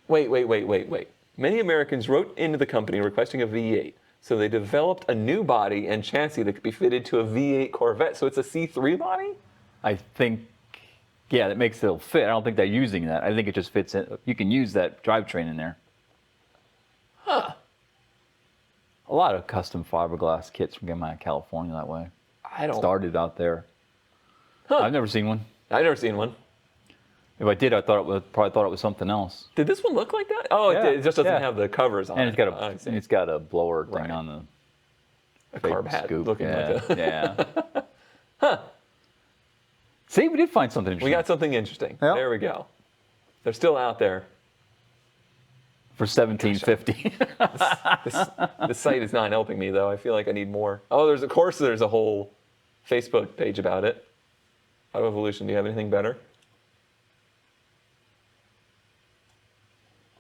Wait. Many Americans wrote into the company requesting a V8. So they developed a new body and chassis that could be fitted to a V8 Corvette. So it's a C3 body? I think, yeah, that makes it fit. I don't think they're using that. I think it just fits in. You can use that drivetrain in there. Huh. A lot of custom fiberglass kits from getting out of California that way. I don't. Started out there. Huh. I've never seen one. I've never seen one. If I did, I probably thought it was something else. Did this one look like that? Oh, Yeah, it just doesn't yeah. have the covers on And it. it's got a blower thing Right. on the a carb hat scoop. looking Yeah, like a. yeah. See, we did find something interesting. We got something interesting. Yeah. There we go. They're still out there. For $17.50. This site is not helping me, though. I feel like I need more. Oh, there's a whole Facebook page about it. Auto Evolution, do you have anything better?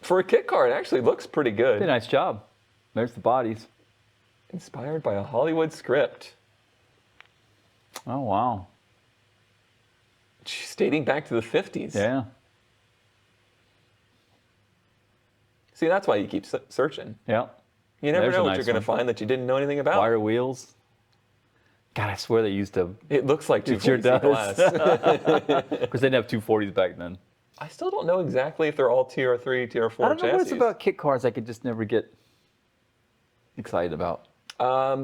For a kit car, it actually looks pretty good. Did a nice job. There's the bodies. Inspired by a Hollywood script. Oh, wow. Jeez, dating back to the 50s. Yeah. See, that's why you keep searching. Yeah. You never There's know a what nice you're going to one. find that you didn't know anything about. Wire wheels. God, I swear they used to. It looks like It sure 240 glass. Because they didn't have 240s back then. I still don't know exactly if they're all TR3, TR4 chassis. I don't know what it's about kit cars I could just never get excited about.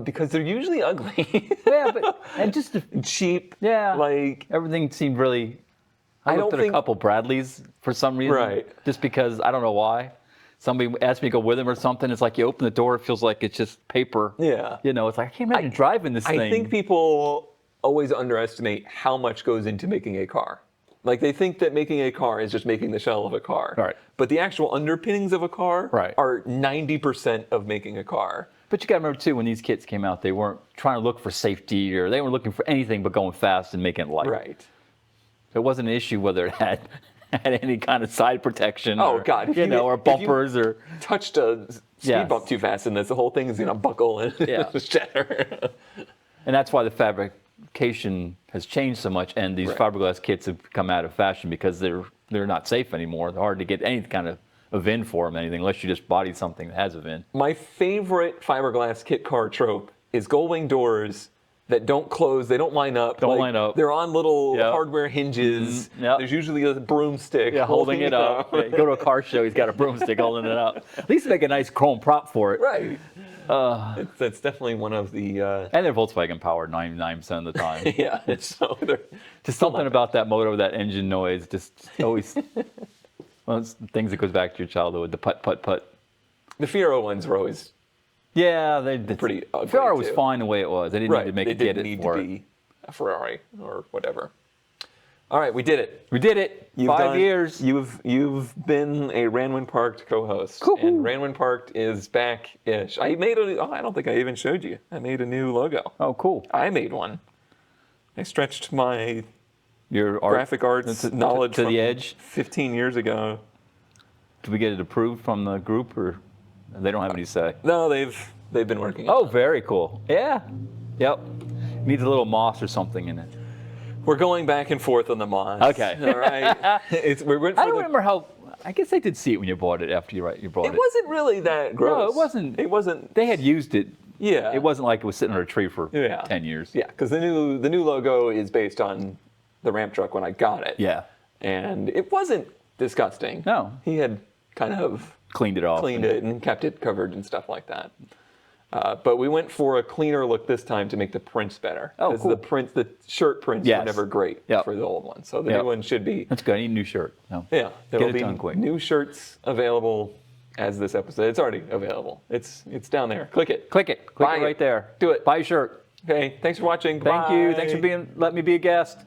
Because they're usually ugly. Yeah, but and just cheap. yeah, Like, everything seemed really. I don't looked at think- a couple Bradleys for some reason. Right. Just because I don't know why. Somebody asked me to go with them or something. It's like you open the door, it feels like it's just paper. yeah. You know, it's like I can't imagine driving this thing. I think people always underestimate how much goes into making a car. Like, they think that making a car is just making the shell of a car. Right. But the actual underpinnings of a car Right. are 90% of making a car. But you got to remember too, when these kits came out, they weren't trying to look for safety or they weren't looking for anything but going fast and making it light. Right. It wasn't an issue whether it had any kind of side protection. Oh, or, God. If you know, you- or if you- bumpers or. Touched a speed Yes. bump too fast and the whole thing is going to buckle and Yeah. shatter. And that's why the fabrication has changed so much, and these Right. fiberglass kits have come out of fashion because they're not safe anymore. They're hard to get any kind of a VIN for them, anything, unless you just body something that has a VIN. My favorite fiberglass kit car trope is gull-wing doors that don't close, they don't line up. Don't line up. They're on little Yep. hardware hinges. Yep. There's usually a broomstick Holding it up. Yeah, go to a car show, he's got a broomstick holding it up. At least make a nice chrome prop for it. Right. That's definitely one of the, And they're Volkswagen powered 99% of the time. yeah, so they're Just something about that motor, that engine noise, just always. Well, it's things that goes back to your childhood, the putt, putt, putt. the Fiero ones were always Yeah, pretty ugly, Ferrari was too. fine the way it was. They didn't right. need to make they it get didn't it need for to it. be a Ferrari or whatever. All right, we did it. We did it. You've 5 done- years. You've been a Ranwin Parked co-host, Cool. and Ranwin Parked is back-ish. I don't think I even showed you. I made a new logo. Oh, cool. I made one. I stretched my Your art, graphic arts knowledge to from the edge. 15 years ago. Did we get it approved from the group, or they don't have any say? No, they've been working. Oh, very cool. Yeah. Yep. Needs a little moss or something in it. We're going back and forth on the moss. Okay. All right. We went for I don't the. remember how. I guess they did see it when you bought it after you bought it. It wasn't really that gross. No, it wasn't. It wasn't. They had used it. Yeah. It wasn't like it was sitting on a tree for Yeah. 10 years. Yeah, because the new logo is based on the ramp truck when I got it. Yeah. And it wasn't disgusting. No. He had kind of Cleaned it off. cleaned it and kept it covered and stuff like that. But we went for a cleaner look this time to make the prints better. Oh, 'Cause cool. the shirt prints Yes. were never great Yep. for the old one. So the Yep. new one should be. That's good. I need a new shirt. No. Yeah, there will it be done quick. new shirts available as this episode. It's already available. It's down there. Click it. Click it. Click Buy it right there. Do it. Buy a shirt. Okay, thanks for watching. Thank you. Thanks for Bye. letting me be a guest.